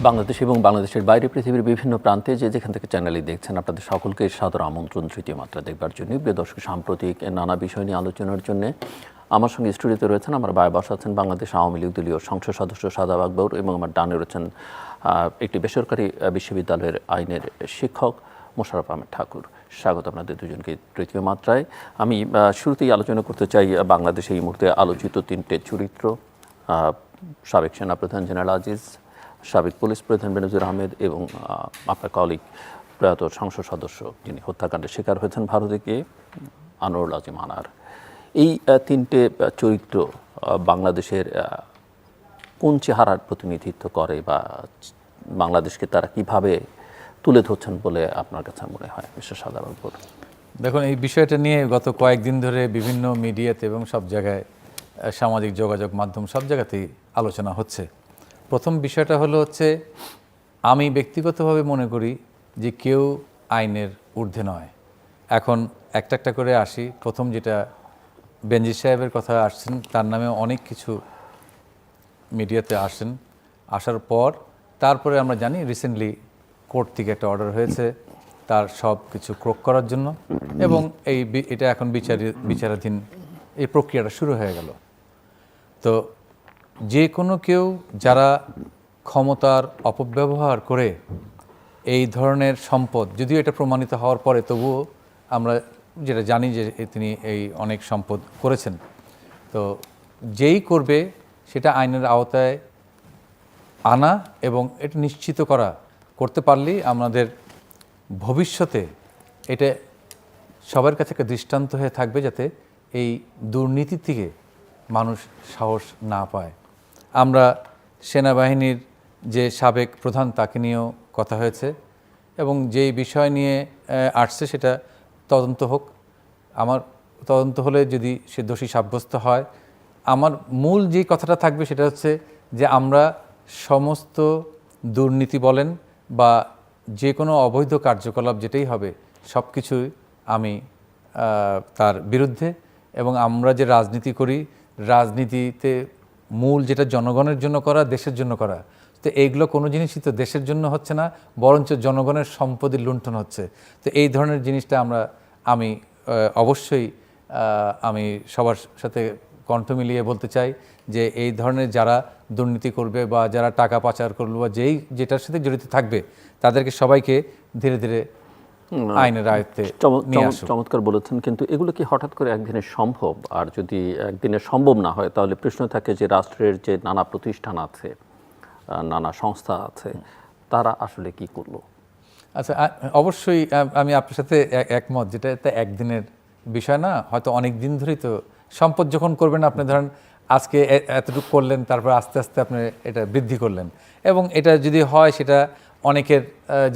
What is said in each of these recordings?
বাংলাদেশ এবং বাংলাদেশের বাইরে পৃথিবীর বিভিন্ন প্রান্তে যে যেখান থেকে চ্যানেলই দেখছেন আপনাদের সকলকে সাদর আমন্ত্রণ তৃতীয় মাত্রা দেখবার জন্য। প্রিয় দর্শক, সাম্প্রতিক নানা বিষয় নিয়ে আলোচনার জন্য আমার সঙ্গে স্টুডিওতে রয়েছেন আমার বায়ে বসা আছেন বাংলাদেশ আওয়ামী লীগ দলীয় সংসদ সদস্য শাহাদাব আকবর এবং আমার ডানে রয়েছেন একটি বেসরকারি বিশ্ববিদ্যালয়ের আইনের শিক্ষক মোশাররফ আহমেদ ঠাকুর। স্বাগত আপনাদের দুজনকে তৃতীয় মাত্রায়। আমি শুরুতেই আলোচনা করতে চাই বাংলাদেশে এই মুহূর্তে আলোচিত তিনটে চরিত্র, সাবেক সেনাপ্রধান জেনারেল আজিজ, সাবেক পুলিশ প্রধান বেনজির আহমেদ এবং আপনার কলিগ প্রয়াত সংসদ সদস্য যিনি হত্যাকাণ্ডের শিকার হয়েছেন ভারতে গিয়ে আনোয়ারুল আজিম আনার। এই তিনটে চরিত্র বাংলাদেশের কোন চেহারার প্রতিনিধিত্ব করে বা বাংলাদেশকে তারা কিভাবে তুলে ধরছেন বলে আপনার কাছে মনে হয় মিস্টার শাহাদাব আকবর? দেখুন, এই বিষয়টা নিয়ে গত কয়েকদিন ধরে বিভিন্ন মিডিয়াতে এবং সব জায়গায় সামাজিক যোগাযোগ মাধ্যম সব জায়গাতেই আলোচনা হচ্ছে। প্রথম বিষয়টা হচ্ছে আমি ব্যক্তিগতভাবে মনে করি যে কেউ আইনের ঊর্ধ্বে নয়। এখন একটা একটা করে আসি। প্রথম যেটা বেনজির সাহেবের কথা আসছেন, তার নামে অনেক কিছু মিডিয়াতে আসেন, আসার পর তারপরে আমরা জানি রিসেন্টলি কোর্ট থেকে একটা অর্ডার হয়েছে তার সব কিছু ক্রোক করার জন্য, এবং এটা এখন বিচারাধীন এই প্রক্রিয়াটা শুরু হয়ে গেল। তো যে কোনো কেউ যারা ক্ষমতার অপব্যবহার করে এই ধরনের সম্পদ, যদিও এটা প্রমাণিত হওয়ার পরে তবুও আমরা যেটা জানি যে তিনি এই অনেক সম্পদ করেছেন, তো যেই করবে সেটা আইনের আওতায় আনা এবং এটা নিশ্চিত করতে পারলেই আমাদের ভবিষ্যতে এটা সবার কাছে একটা দৃষ্টান্ত হয়ে থাকবে, যাতে এই দুর্নীতি থেকে মানুষ সাহস না পায়। আমরা সেনাবাহিনীর যে সাবেক প্রধান তাকে নিয়েও কথা হয়েছে, এবং যেই বিষয় নিয়ে আসছে সেটা তদন্ত হোক। আমার তদন্ত হলে যদি সে দোষী সাব্যস্ত হয়, আমার মূল যেই কথাটা থাকবে সেটা হচ্ছে যে আমরা সমস্ত দুর্নীতি বলেন বা যে কোনো অবৈধ কার্যকলাপ যেটাই হবে সব কিছুই আমি তার বিরুদ্ধে। এবং আমরা যে রাজনীতি করি, রাজনীতিতে মূল যেটা জনগণের জন্য করা, দেশের জন্য করা, তো এইগুলো কোনো জিনিসই তো দেশের জন্য হচ্ছে না, বরঞ্চ জনগণের সম্পদের লুণ্ঠন হচ্ছে। তো এই ধরনের জিনিসটা আমি অবশ্যই আমি সবার সাথে কণ্ঠ মিলিয়ে বলতে চাই যে এই ধরনের যারা দুর্নীতি করবে বা যারা টাকা পাচার করবে বা যেটার সাথে জড়িত থাকবে তাদেরকে সবাইকে ধীরে ধীরে আইনের আয়ত্তে নিয়ে আসুন। চমৎকার বলেছেন, কিন্তু এগুলো কি হঠাৎ করে একদিনে সম্ভব? আর যদি একদিনে সম্ভব না হয় তাহলে প্রশ্ন থাকে যে রাষ্ট্রের যে নানা প্রতিষ্ঠান আছে, নানা সংস্থা আছে, তারা আসলে কি করলো? আচ্ছা, অবশ্যই আমি আপনার সাথে একমত, যেটা একদিনের বিষয় না, হয়তো অনেক দিন ধরেই তো সম্পদ যখন করবেন, আপনি ধরেন আজকে এতটুকু করলেন, তারপর আস্তে আস্তে আপনি এটা বৃদ্ধি করলেন, এবং এটা যদি হয় সেটা অনেকের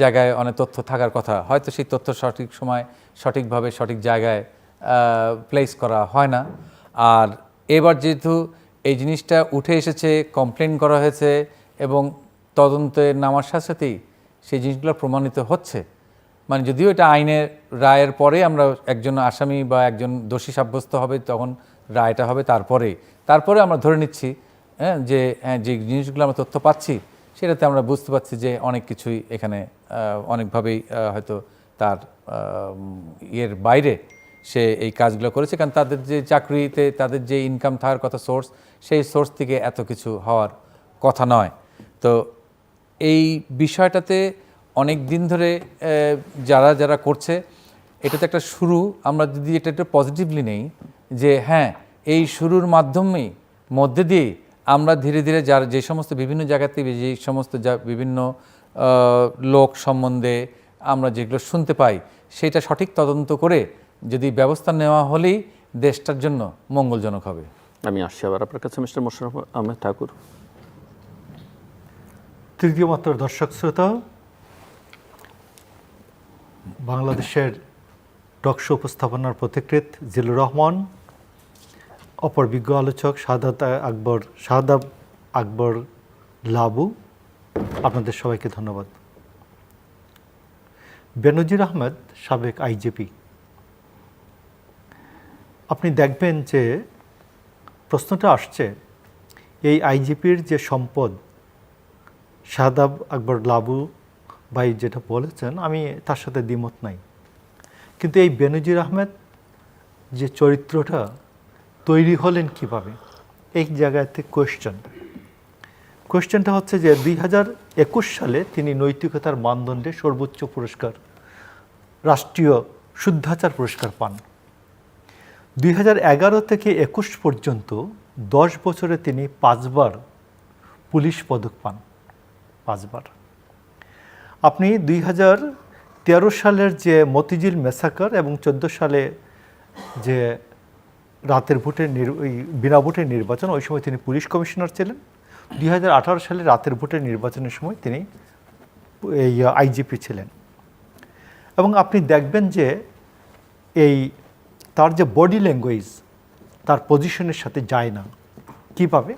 জায়গায় অনেক তথ্য থাকার কথা, হয়তো সেই তথ্য সঠিক সময় সঠিকভাবে সঠিক জায়গায় প্লেস করা হয় না। আর এবার যেহেতু এই জিনিসটা উঠে এসেছে, কমপ্লেন করা হয়েছে এবং তদন্তে নামার সাথে সাথেই সেই জিনিসগুলো প্রমাণিত হচ্ছে, মানে যদিও এটা আইনের রায়ের পরে আমরা একজন আসামি বা একজন দোষী সাব্যস্ত হবে, তখন রায়টা হবে তারপরে আমরা ধরে নিচ্ছি যে যে জিনিসগুলো আমরা তথ্য পাচ্ছি সেটাতে আমরা বুঝতে পারছি যে অনেক কিছুই এখানে অনেকভাবেই হয়তো তার ইয়ের বাইরে সে এই কাজগুলো করেছে, কারণ তাদের যে চাকরিতে তাদের যে ইনকাম থাকার কথা সোর্স, সেই সোর্স থেকে এত কিছু হওয়ার কথা নয়। তো এই বিষয়টাতে অনেক দিন ধরে যারা করছে, এটাতে একটা শুরু। আমরা যদি এটা একটু পজিটিভলি নেই যে হ্যাঁ, এই শুরুর মধ্যে দিয়ে আমরা ধীরে ধীরে যে সমস্ত বিভিন্ন জায়গাতে যে সমস্ত বিভিন্ন লোক সম্বন্ধে আমরা যেগুলো শুনতে পাই, সেটা সঠিক তদন্ত করে যদি ব্যবস্থা নেওয়া হলেই দেশটার জন্য মঙ্গলজনক হবে। আমি আসছি আবার আপনার কাছে মিস্টার মোশাররফ আহমেদ ঠাকুর। তৃতীয় মাত্রার দর্শক শ্রোতা, বাংলাদেশের টকশো উপস্থাপনার পথিকৃৎ জিল্লুর রহমান, অপর বিজ্ঞ আলোচক শাহাদাব আকবর লাবু, আপনাদের সবাইকে ধন্যবাদ। বেনজির আহমেদ সাবেক আইজিপি, আপনি দেখবেন যে প্রশ্নটা আসছে এই আইজিপির যে সম্পদ শাহাদাব আকবর লাবু ভাই যেটা বলেছেন আমি তার সাথে দ্বিমত নাই, কিন্তু এই বেনজির আহমেদ যে চরিত্রটা তৈরি হলেন কিভাবে, এই জায়গাতে কোয়েশ্চেনটা হচ্ছে যে 2021 সালে তিনি নৈতিকতার মানদণ্ডে সর্বোচ্চ পুরস্কার রাষ্ট্রীয় শুদ্ধাচার পুরস্কার পান। 2011 থেকে 21 পর্যন্ত 10 বছরে তিনি 5 বার পুলিশ পদক পান, 5 বার। আপনি 2013 সালের যে মতিঝিল মেসাকার এবং 14 সালে যে রাতের ভোটের বিনা ভোটের নির্বাচন, ওই সময় তিনি পুলিশ কমিশনার ছিলেন। 2018 সালে রাতের ভোটের নির্বাচনের সময় তিনি এই আইজিপি ছিলেন। এবং আপনি দেখবেন যে এই তার যে বডি ল্যাঙ্গুয়েজ তার পজিশনের সাথে যায় না। কিভাবে?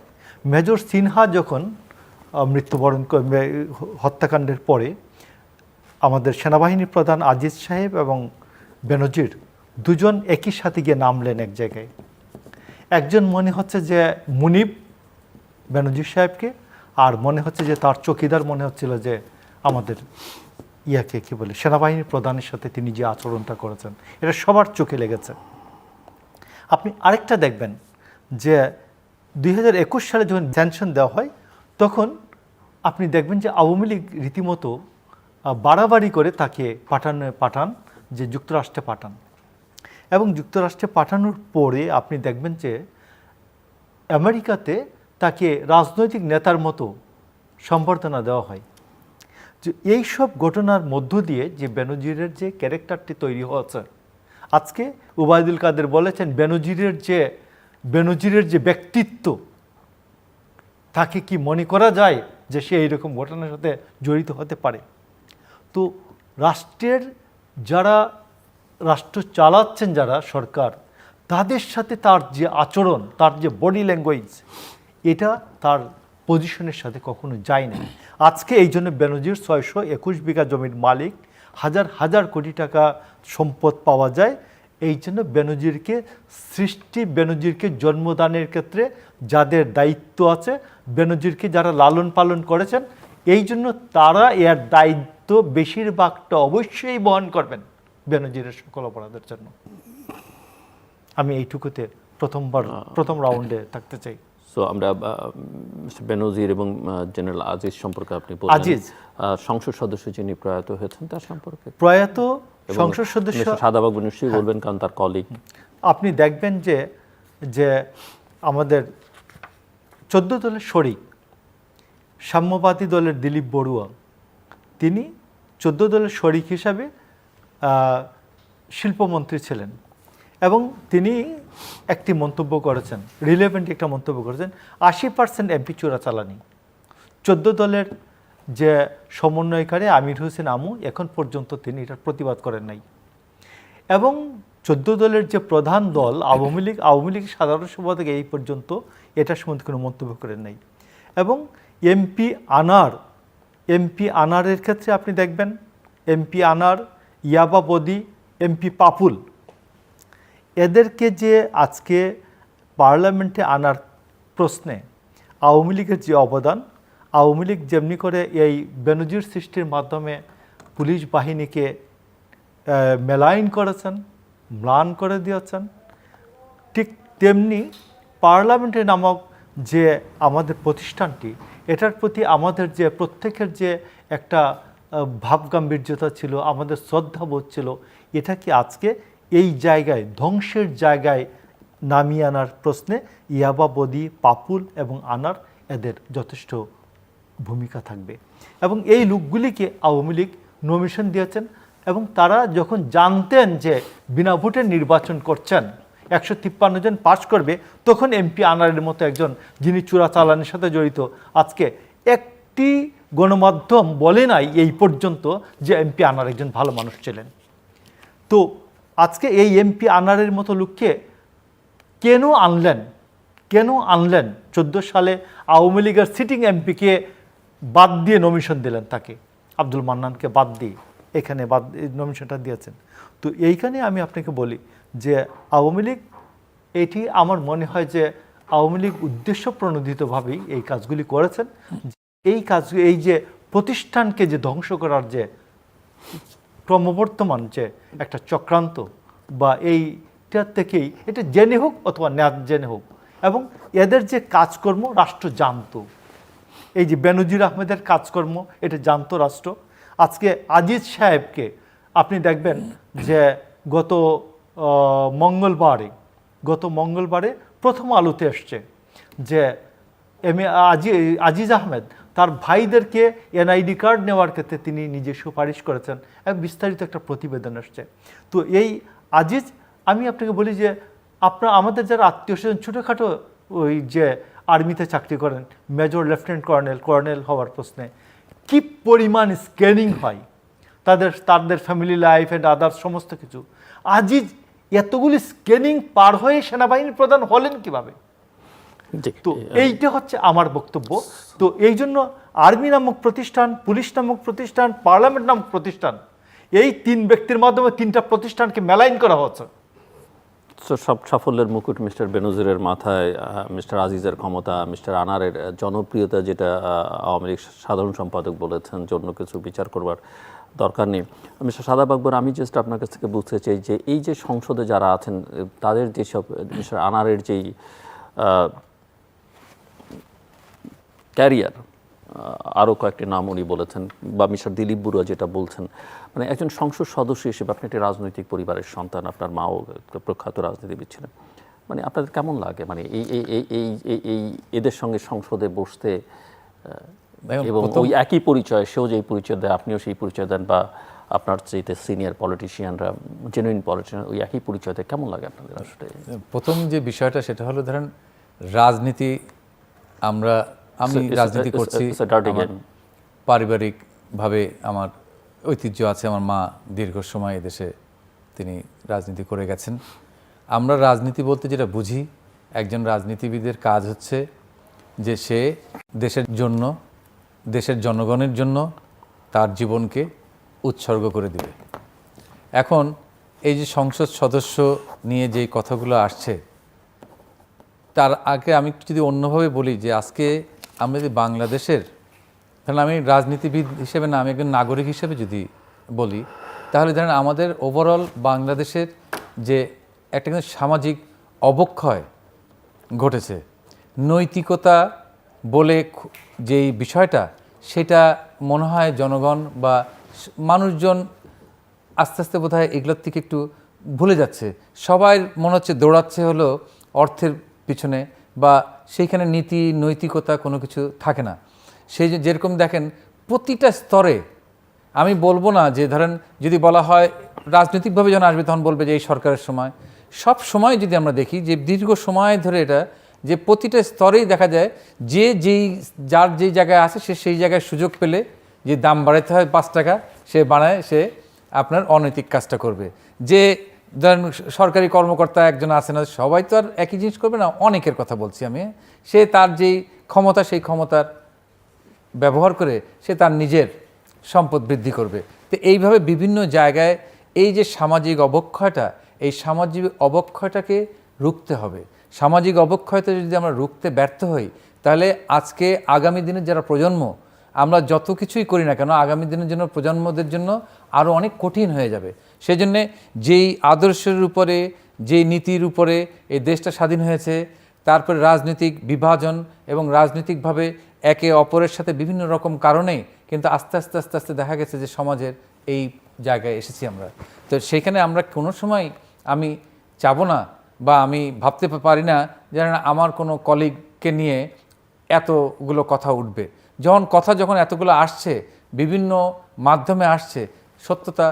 মেজর সিনহা যখন মৃত্যুবরণ হত্যাকাণ্ডের পরে আমাদের সেনাবাহিনী প্রধান আজিজ সাহেব এবং বেনজির দুজন একই সাথে গিয়ে নামলেন এক জায়গায়। একজন মনে হচ্ছে যে মুনিব বেনজির সাহেবকে, আর মনে হচ্ছে যে তার চৌকিদার মনে হচ্ছিল যে আমাদের ইয়াকে কি বলে সেনাবাহিনীর প্রধানের সাথে তিনি যে আচরণটা করেছেন এটা সবার চোখে লেগেছে। আপনি আরেকটা দেখবেন যে 2021 সালে যখন স্যাংশন দেওয়া হয় তখন আপনি দেখবেন যে আওয়ামী লীগ রীতিমতো বাড়াবাড়ি করে তাকে পাঠান যে যুক্তরাষ্ট্রে পাঠান, এবং যুক্তরাষ্ট্রে পাঠানোর পরে আপনি দেখবেন যে আমেরিকাতে তাকে রাজনৈতিক নেতার মতো সম্বর্ধনা দেওয়া হয়। যে এই সব ঘটনার মধ্য দিয়ে যে বেনজিরের যে ক্যারেক্টারটি তৈরি হয়েছে, আজকে ওবায়দুল কাদের বলেছেন বেনজিরের যে ব্যক্তিত্ব, তাকে কি মনে করা যায় যে সে এইরকম ঘটনার সাথে জড়িত হতে পারে? তো রাষ্ট্র চালাচ্ছেন যারা সরকার, তাদের সাথে তার যে আচরণ, তার যে বডি ল্যাঙ্গুয়েজ, এটা তার পজিশনের সাথে কখনো যায় না। আজকে এই জন্য বেনজির 621 বিঘা জমির মালিক, হাজার হাজার কোটি টাকা সম্পদ পাওয়া যায়। এই জন্য বেনজিরকে জন্মদানের ক্ষেত্রে যাদের দায়িত্ব আছে, বেনজিরকে যারা লালন পালন করেছেন, এই জন্য তারা এর দায়িত্ব বেশিরভাগটা অবশ্যই বহন করবেন বেনজিরের সকল অপরাধের জন্য। আমি এইটুকুতে প্রথম রাউন্ডে থাকতে চাই। সো আমরা বেনজির এবং জেনারেল আজিজ সম্পর্কে আপনি বললেন, সংসদ সদস্য যিনি প্রয়াত হয়েছেন তার সম্পর্কে। প্রয়াত সংসদ সদস্য শাহাদাব আকবর নিশ্চয়ই বলবেন, কারণ তার কলিগ। আপনি দেখবেন যে আমাদের 14 দলের শরিক সাম্যবাদী দলের দিলীপ বড়ুয়া, তিনি 14 দলের শরিক হিসাবে শিল্পমন্ত্রী ছিলেন, এবং তিনি একটি মন্তব্য করেছেন, রিলেভেন্ট একটা মন্তব্য করেছেন, 80% এমপি চোরাচালানি। 14 দলের যে সমন্বয়কারী আমির হোসেন আমু, এখন পর্যন্ত তিনি এটার প্রতিবাদ করেন নাই। এবং 14 দলের যে প্রধান দল আওয়ামী লীগ সাধারণ সভা থেকে এই পর্যন্ত এটার সম্বন্ধে কোনো মন্তব্য করেন নাই। এবং এমপি আনারের ক্ষেত্রে আপনি দেখবেন এমপি আনার, ইয়াবা বদি, এমপি পাপুল, এদেরকে যে আজকে পার্লামেন্টে আনার প্রশ্নে আওয়ামী লীগের যে অবদান, আওয়ামী লীগ যেমনি করে এই বেনজির সৃষ্টির মাধ্যমে পুলিশ বাহিনীকে মেলাইন করেছেন, ম্লান করে দিয়েছেন, ঠিক তেমনি পার্লামেন্টে নামক যে আমাদের প্রতিষ্ঠানটি, এটার প্রতি আমাদের যে প্রত্যেকের যে একটা ভাবগাম্ভীর্যতা ছিল, আমাদের শ্রদ্ধাবোধ ছিল, এটা কি আজকে এই জায়গায় ধ্বংসের জায়গায় নামিয়ে আনার প্রশ্নে ইয়াবা বদি, পাপুল এবং আনার, এদের যথেষ্ট ভূমিকা থাকবে। এবং এই লোকগুলিকে আওয়ামী লীগ নমিনেশন দিয়েছেন, এবং তারা যখন জানতেন যে বিনা ভোটের নির্বাচন করছেন, 153 জন পাস করবে, তখন এমপি আনারের মতো একজন যিনি চোরাচালানের সাথে জড়িত, আজকে একটি গণমাধ্যম বলে নাই এই পর্যন্ত যে এমপি আনার একজন ভালো মানুষ ছিলেন। তো আজকে এই এমপি আনারের মতো লোককে কেন আনলেন? 14 সালে আওয়ামী লীগের সিটিং এমপিকে বাদ দিয়ে নমিনেশন দিলেন, তাকে আব্দুল মান্নানকে বাদ দিয়ে এখানে নমিনেশনটা দিয়েছেন। তো এইখানে আমি আপনাকে বলি যে আওয়ামী লীগ, এটি আমার মনে হয় যে আওয়ামী লীগ উদ্দেশ্য প্রণোদিতভাবেই এই কাজগুলি করেছেন। এই কাজ, এই যে প্রতিষ্ঠানকে যে ধ্বংস করার যে ক্রমবর্ধমান যে একটা চক্রান্ত, বা এইটার থেকেই এটা জেনে হোক অথবা না জেনে হোক, এবং এদের যে কাজকর্ম রাষ্ট্র জানতো, এই যে বেনজির আহমেদের কাজকর্ম এটা জানতো রাষ্ট্র। আজকে আজিজ সাহেবকে আপনি দেখবেন যে গত মঙ্গলবারে প্রথম আলোতে এসছে যে আজিজ আহমেদ তার ভাইদেরকে এনআইডি কার্ড নেওয়ার ক্ষেত্রে তিনি নিজে সুপারিশ করেছেন, এবং বিস্তারিত একটা প্রতিবেদন আসছে। তো এই আজিজ, আমি আপনাকে বলি যে আমাদের যারা আত্মীয় স্বজন ছোটোখাটো ওই যে আর্মিতে চাকরি করেন, মেজর, লেফটেন্যান্ট কর্নেল হওয়ার প্রশ্নে কি পরিমাণ স্ক্যানিং হয় তাদের ফ্যামিলি লাইফ অ্যান্ড আদার্স সমস্ত কিছু। আজিজ এতগুলি স্ক্যানিং পার হয়ে সেনাবাহিনীর প্রধান হলেন কিভাবে? তো এইটা হচ্ছে আমার বক্তব্য। তো এই জন্য আর্মি নামক প্রতিষ্ঠান, পুলিশ নামক প্রতিষ্ঠান, পার্লামেন্ট নামক প্রতিষ্ঠান, এই তিন ব্যক্তির মাধ্যমে তিনটা প্রতিষ্ঠানকে মেলাইন করা হচ্ছে। সব সাফল্যের মুকুট মিস্টার বেনজিরের মাথায়, মিস্টার আজিজের ক্ষমতা, মিস্টার আনারের জনপ্রিয়তা, যেটা আওয়ামী লীগ সাধারণ সম্পাদক বলেছেন জন্য কিছু বিচার করবার দরকার নেই। মিস্টার সাদাব আকবর, আমি জাস্ট আপনার কাছ থেকে বুঝতে চাই যে এই যে সংসদে যারা আছেন তাদের যেসব, মিস্টার আনারের যেই ক্যারিয়ার, আরও কয়েকটি নাম উনি বলেছেন, বা মিস্টার দিলীপ বড়ুয়া যেটা বলছেন, মানে একজন সংসদ সদস্য হিসেবে আপনি একটি রাজনৈতিক পরিবারের সন্তান, আপনার মাও প্রখ্যাত রাজনীতিবিদ ছিলেন, মানে আপনাদের কেমন লাগে মানে এই এদের সঙ্গে সংসদে বসতে, এবং ওই একই পরিচয়, সেও যেই পরিচয় দেয় আপনিও সেই পরিচয় দেন, বা আপনার চেয়ে সিনিয়র পলিটিশিয়ানরা, জেনুইন পলিটিশিয়ান, ওই একই পরিচয়তে কেমন লাগে আপনাদের? আসলে প্রথম যে বিষয়টা সেটা হলো, ধরেন রাজনীতি, আমি রাজনীতি করছি, পারিবারিকভাবে আমার ঐতিহ্য আছে, আমার মা দীর্ঘ সময় এদেশে তিনি রাজনীতি করে গেছেন। আমরা রাজনীতি বলতে যেটা বুঝি, একজন রাজনীতিবিদের কাজ হচ্ছে যে সে দেশের জন্য, দেশের জনগণের জন্য তার জীবনকে উৎসর্গ করে দিবে। এখন এই যে সংসদ সদস্য নিয়ে যে কথাগুলো আসছে, তার আগে আমি যদি অন্যভাবে বলি যে আজকে আমরা যদি বাংলাদেশের, তাহলে আমি রাজনীতিবিদ হিসেবে না, আমি একজন নাগরিক হিসেবে যদি বলি, তাহলে ধরেন আমাদের ওভারঅল বাংলাদেশের যে একটা কিন্তু সামাজিক অবক্ষয় ঘটেছে, নৈতিকতা বলে যেই বিষয়টা, সেটা মনে হয় জনগণ বা মানুষজন আস্তে আস্তে বোধহয় এগুলোর থেকে একটু ভুলে যাচ্ছে। সবাই মনে হচ্ছে দৌড়াচ্ছে হলো অর্থের পিছনে, বা সেইখানে নীতি নৈতিকতা কোনো কিছু থাকে না। সেই যেরকম দেখেন প্রতিটা স্তরে, আমি বলবো না যে ধরেন যদি বলা হয় রাজনৈতিকভাবে যখন আসবে তখন বলবে যে এই সরকারের সময়, সব সময় যদি আমরা দেখি যে দীর্ঘ সময় ধরে এটা যে প্রতিটা স্তরেই দেখা যায় যে যার যেই জায়গায় আছে সে সেই জায়গায় সুযোগ পেলে যে দাম বাড়াতে হয় 5 টাকা, সে বাড়ায়, সে আপনার অনৈতিক কাজটা করবে। যে ধরেন সরকারি কর্মকর্তা একজন আছে না, সবাই তো আর একই জিনিস করবে না, অনেকের কথা বলছি আমি, সে তার যেই ক্ষমতা সেই ক্ষমতার ব্যবহার করে সে তার নিজের সম্পদ বৃদ্ধি করবে। তো এইভাবে বিভিন্ন জায়গায় এই যে সামাজিক অবক্ষয়টা, এই সামাজিক অবক্ষয়টাকে রুখতে হবে। সামাজিক অবক্ষয়টা যদি আমরা রুখতে ব্যর্থ হই, তাহলে আজকে আগামী দিনের যারা প্রজন্ম, আমরা যত কিছুই করি না কেন, আগামী দিনের জন্য প্রজন্মদের জন্য আরও অনেক কঠিন হয়ে যাবে। সেই জন্যে যেই আদর্শের উপরে, যেই নীতির উপরে এই দেশটা স্বাধীন হয়েছে, তারপরে রাজনৈতিক বিভাজন এবং রাজনৈতিকভাবে একে অপরের সাথে বিভিন্ন রকম কারণে কিন্তু আস্তে আস্তে আস্তে আস্তে দেখা গেছে যে সমাজের এই জায়গায় এসেছি আমরা। তো সেইখানে আমরা কোনো সময় আমি চাবো না, বা আমি ভাবতে পারি না যে আমার কোনো কলিগকে নিয়ে এতগুলো কথা উঠবে। যখন এতগুলো আসছে, বিভিন্ন মাধ্যমে আসছে, সত্যতা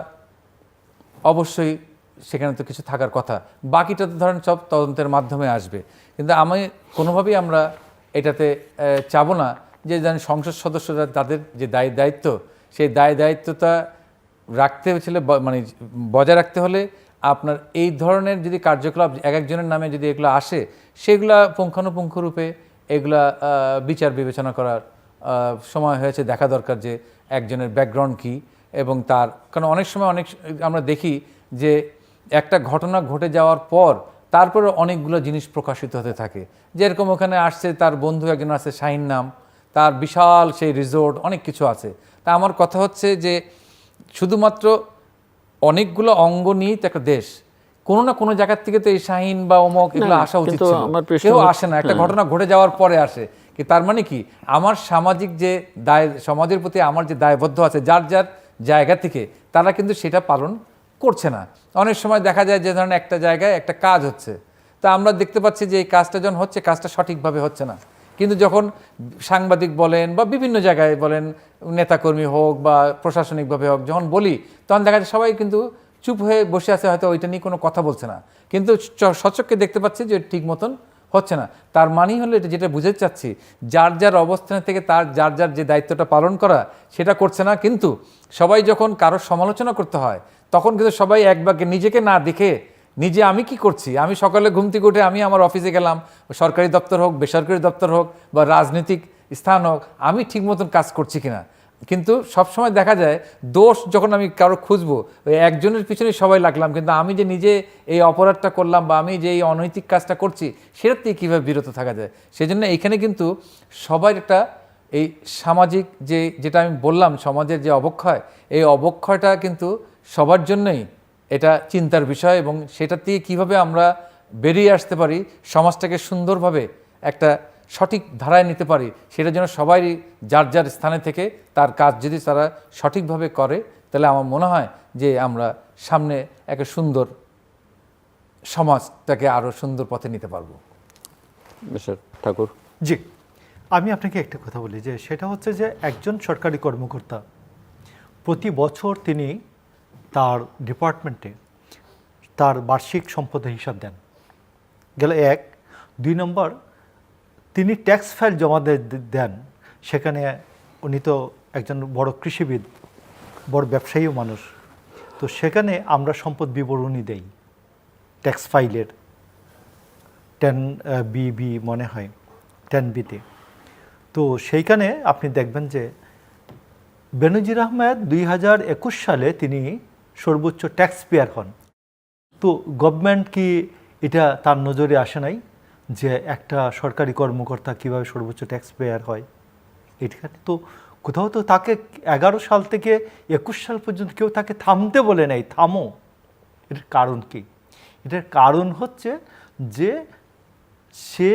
অবশ্যই সেখানে তো কিছু থাকার কথা, বাকিটা তো ধরেন সব তদন্তের মাধ্যমে আসবে। কিন্তু আমি কোনোভাবেই আমরা এটাতে চাবো না যে যেন সংসদ সদস্যরা তাদের যে দায়িত্ব, সেই দায়িত্বটা রাখতে হলে, মানে বজায় রাখতে হলে আপনার এই ধরনের যদি কার্যকলাপ একজনের নামে যদি এগুলো আসে, সেগুলা পুঙ্খানুপুঙ্খরূপে এগুলা বিচার বিবেচনা করার সময় হয়েছে। দেখা দরকার যে একজনের ব্যাকগ্রাউন্ড কী, এবং তার, কারণ অনেক সময় আমরা দেখি যে একটা ঘটনা ঘটে যাওয়ার পর তারপরে অনেকগুলো জিনিস প্রকাশিত হতে থাকে। যেরকম ওখানে আসছে তার বন্ধু একজন আছে শাহিন নাম, তার বিশাল সেই রিসোর্ট, অনেক কিছু আছে। তা আমার কথা হচ্ছে যে শুধুমাত্র অনেকগুলো অঙ্গ নিয়েই তো একটা দেশ, কোনো না কোনো জায়গার থেকে তো এই শাহিন বা অমক এগুলো আসা উচিত কিন্তু ছিল, আমার প্রশ্ন কেউ হচ্ছে- আসে না, একটা ঘটনা ঘটে যাওয়ার পরে আসে। কি তার মানে কি আমার সামাজিক যে দায়, সমাজের প্রতি আমার যে দায়বদ্ধ আছে যার যার জায়গা থেকে, তারা কিন্তু সেটা পালন করছে না। অনেক সময় দেখা যায় যে ধরেন একটা জায়গায় একটা কাজ হচ্ছে, তা আমরা দেখতে পাচ্ছি যে এই কাজটা যখন হচ্ছে, কাজটা সঠিকভাবে হচ্ছে না, কিন্তু যখন সাংবাদিক বলেন বা বিভিন্ন জায়গায় বলেন, নেতাকর্মী হোক বা প্রশাসনিকভাবে হোক, যখন বলি তখন দেখা যায় সবাই কিন্তু চুপ হয়ে বসে আছে, হয়তো ওইটা নিয়ে কোনো কথা বলছে না, কিন্তু সচক্ষে দেখতে পাচ্ছি যে ঠিক মতন হচ্ছে না। তার মানেই হলো এটা, যেটা বুঝতে চাচ্ছি, যার যার অবস্থান থেকে তার যার যার যে দায়িত্বটা পালন করা সেটা করছে না। কিন্তু সবাই যখন কারোর সমালোচনা করতে হয় তখন কিন্তু সবাই এক বাক্যে নিজেকে না দেখে নিজে আমি কি করছি, আমি সকালে ঘুম থেকে উঠে আমি আমার অফিসে গেলাম, সরকারি দপ্তর হোক, বেসরকারি দপ্তর হোক বা রাজনৈতিক স্থান হোক, আমি ঠিক মতন কাজ করছি কিনা। কিন্তু সবসময় দেখা যায় দোষ যখন আমি কারো খুঁজবো, ওই একজনের পিছনে সবাই লাগলাম, কিন্তু আমি যে নিজে এই অপরাধটা করলাম বা আমি যে এই অনৈতিক কাজটা করছি সেটার থেকে কীভাবে বিরত থাকা যায়। সেজন্য এইখানে কিন্তু সবার একটা এই সামাজিক যেটা আমি বললাম, সমাজের যে অবক্ষয়, এই অবক্ষয়টা কিন্তু সবার জন্যই এটা চিন্তার বিষয়, এবং সেটার থেকে কীভাবে আমরা বেরিয়ে আসতে পারি, সমাজটাকে সুন্দরভাবে একটা সঠিক ধারায় নিতে পারি, সেটার জন্য সবাই যার যার স্থানে থেকে তার কাজ যদি তারা সঠিকভাবে করে, তাহলে আমার মনে হয় যে আমরা সামনে একটা সুন্দর সমাজটাকে আরও সুন্দর পথে নিতে পারবো। মিস্টার ঠাকুর। জি, আমি আপনাকে একটা কথা বলি, যে সেটা হচ্ছে যে একজন সরকারি কর্মকর্তা প্রতি বছর তিনি তার ডিপার্টমেন্টে তার বার্ষিক সম্পদের হিসাব দেন, গেল এক। 2 নম্বর, তিনি ট্যাক্স ফাইল জমা দেন, সেখানে উনি তো একজন বড় কৃষিবিদ, বড় ব্যবসায়ী মানুষ, তো সেখানে আমরা সম্পদ বিবরণী দেই ট্যাক্স ফাইলের 10BB মনে হয় 10Bতে। তো সেইখানে আপনি দেখবেন যে বেনজির আহমেদ 2021 সালে তিনি সর্বোচ্চ ট্যাক্স পেয়ার হন। তো গভর্নমেন্ট কি এটা তার নজরে আসে নাই যে একটা সরকারি কর্মকর্তা কিভাবে সর্বোচ্চ ট্যাক্স পেয়ার হয়? এখানে তো কোথাও তো তাকে 11 সাল থেকে 21 সাল পর্যন্ত কেউ তাকে থামতে বলে নাই, থামো। এটার কারণ কি? এটার কারণ হচ্ছে যে সে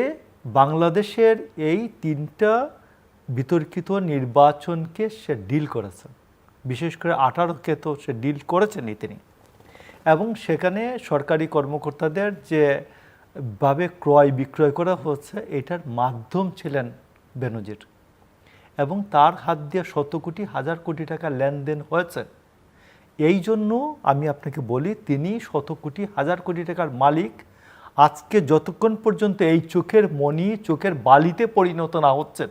বাংলাদেশের এই 3টা বিতর্কিত নির্বাচনকে সে ডিল করেছে, বিশেষ করে 18কে তো সে ডিল করেছেনই তিনি, এবং সেখানে সরকারি কর্মকর্তাদের যেভাবে ক্রয় বিক্রয় করা হচ্ছে এটার মাধ্যম ছিলেন বেনজির, এবং তার হাত দিয়ে শত কোটি হাজার কোটি টাকা লেনদেন হয়েছে। এই জন্য আমি আপনাকে বলি, তিনি শত কোটি হাজার কোটি টাকার মালিক। আজকে যতক্ষণ পর্যন্ত এই চোখের মণি চোখের বালিতে পরিণত না হচ্ছেন,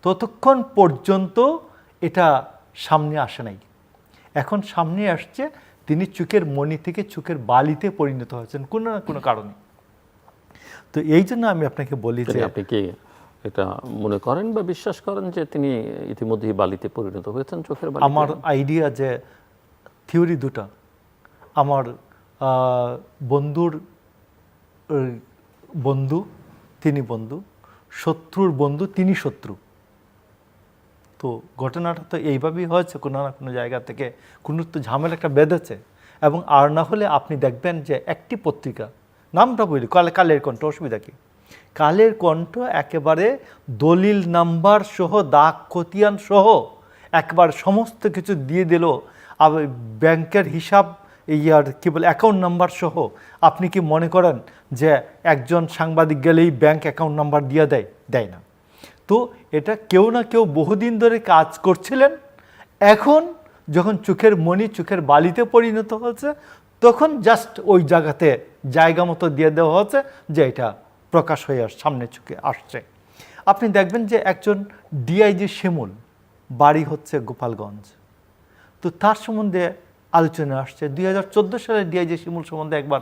ততক্ষণ পর্যন্ত এটা সামনে আসে নাই। এখন সামনে আসছে, তিনি চোখের মণি থেকে চোখের বালিতে পরিণত হয়েছেন কোনো না কোনো কারণে। তো এই জন্য আমি আপনাকে বলি যে আপনি কি এটা মনে করেন বা বিশ্বাস করেন যে তিনি ইতিমধ্যেই বালিতে পরিণত হয়েছেন, চোখের বালিতে? আমার আইডিয়া যে থিওরি দুটা। আমার বন্ধুর বন্ধু তিনি বন্ধু, শত্রুর বন্ধু তিনি শত্রু। তো ঘটনাটা তো এইভাবেই হয়েছে, কোনো না কোনো জায়গা থেকে কোনো তো ঝামেলা একটা বেঁধেছে। এবং আর না হলে আপনি দেখবেন যে একটি পত্রিকা, নামটা বলি, কালের কণ্ঠ, অসুবিধা কি? কালের কণ্ঠ একেবারে দলিল নাম্বার সহ, দাগ খতিয়ান সহ একবার সমস্ত কিছু দিয়ে দিল, আবার ব্যাংকের হিসাব ইয়ার কি বলে অ্যাকাউন্ট নাম্বার সহ। আপনি কি মনে করেন যে একজন সাংবাদিক গেলেই ব্যাংক অ্যাকাউন্ট নাম্বার দিয়ে দেয় না? তো এটা কেউ না কেউ বহুদিন ধরে কাজ করছিলেন, এখন যখন চোখের মণি চোখের বালিতে পরিণত হচ্ছে, তখন জাস্ট ওই জায়গাতে জায়গা মতো দিয়ে দেওয়া হচ্ছে যে এটা প্রকাশ হয়ে সামনে চোখে আসছে। আপনি দেখবেন যে একজন ডিআইজি শিমুল, বাড়ি হচ্ছে গোপালগঞ্জ, তো তার সম্বন্ধে আলোচনা আসছে। 2014 সালে ডিআইজি শিমুল সম্বন্ধে একবার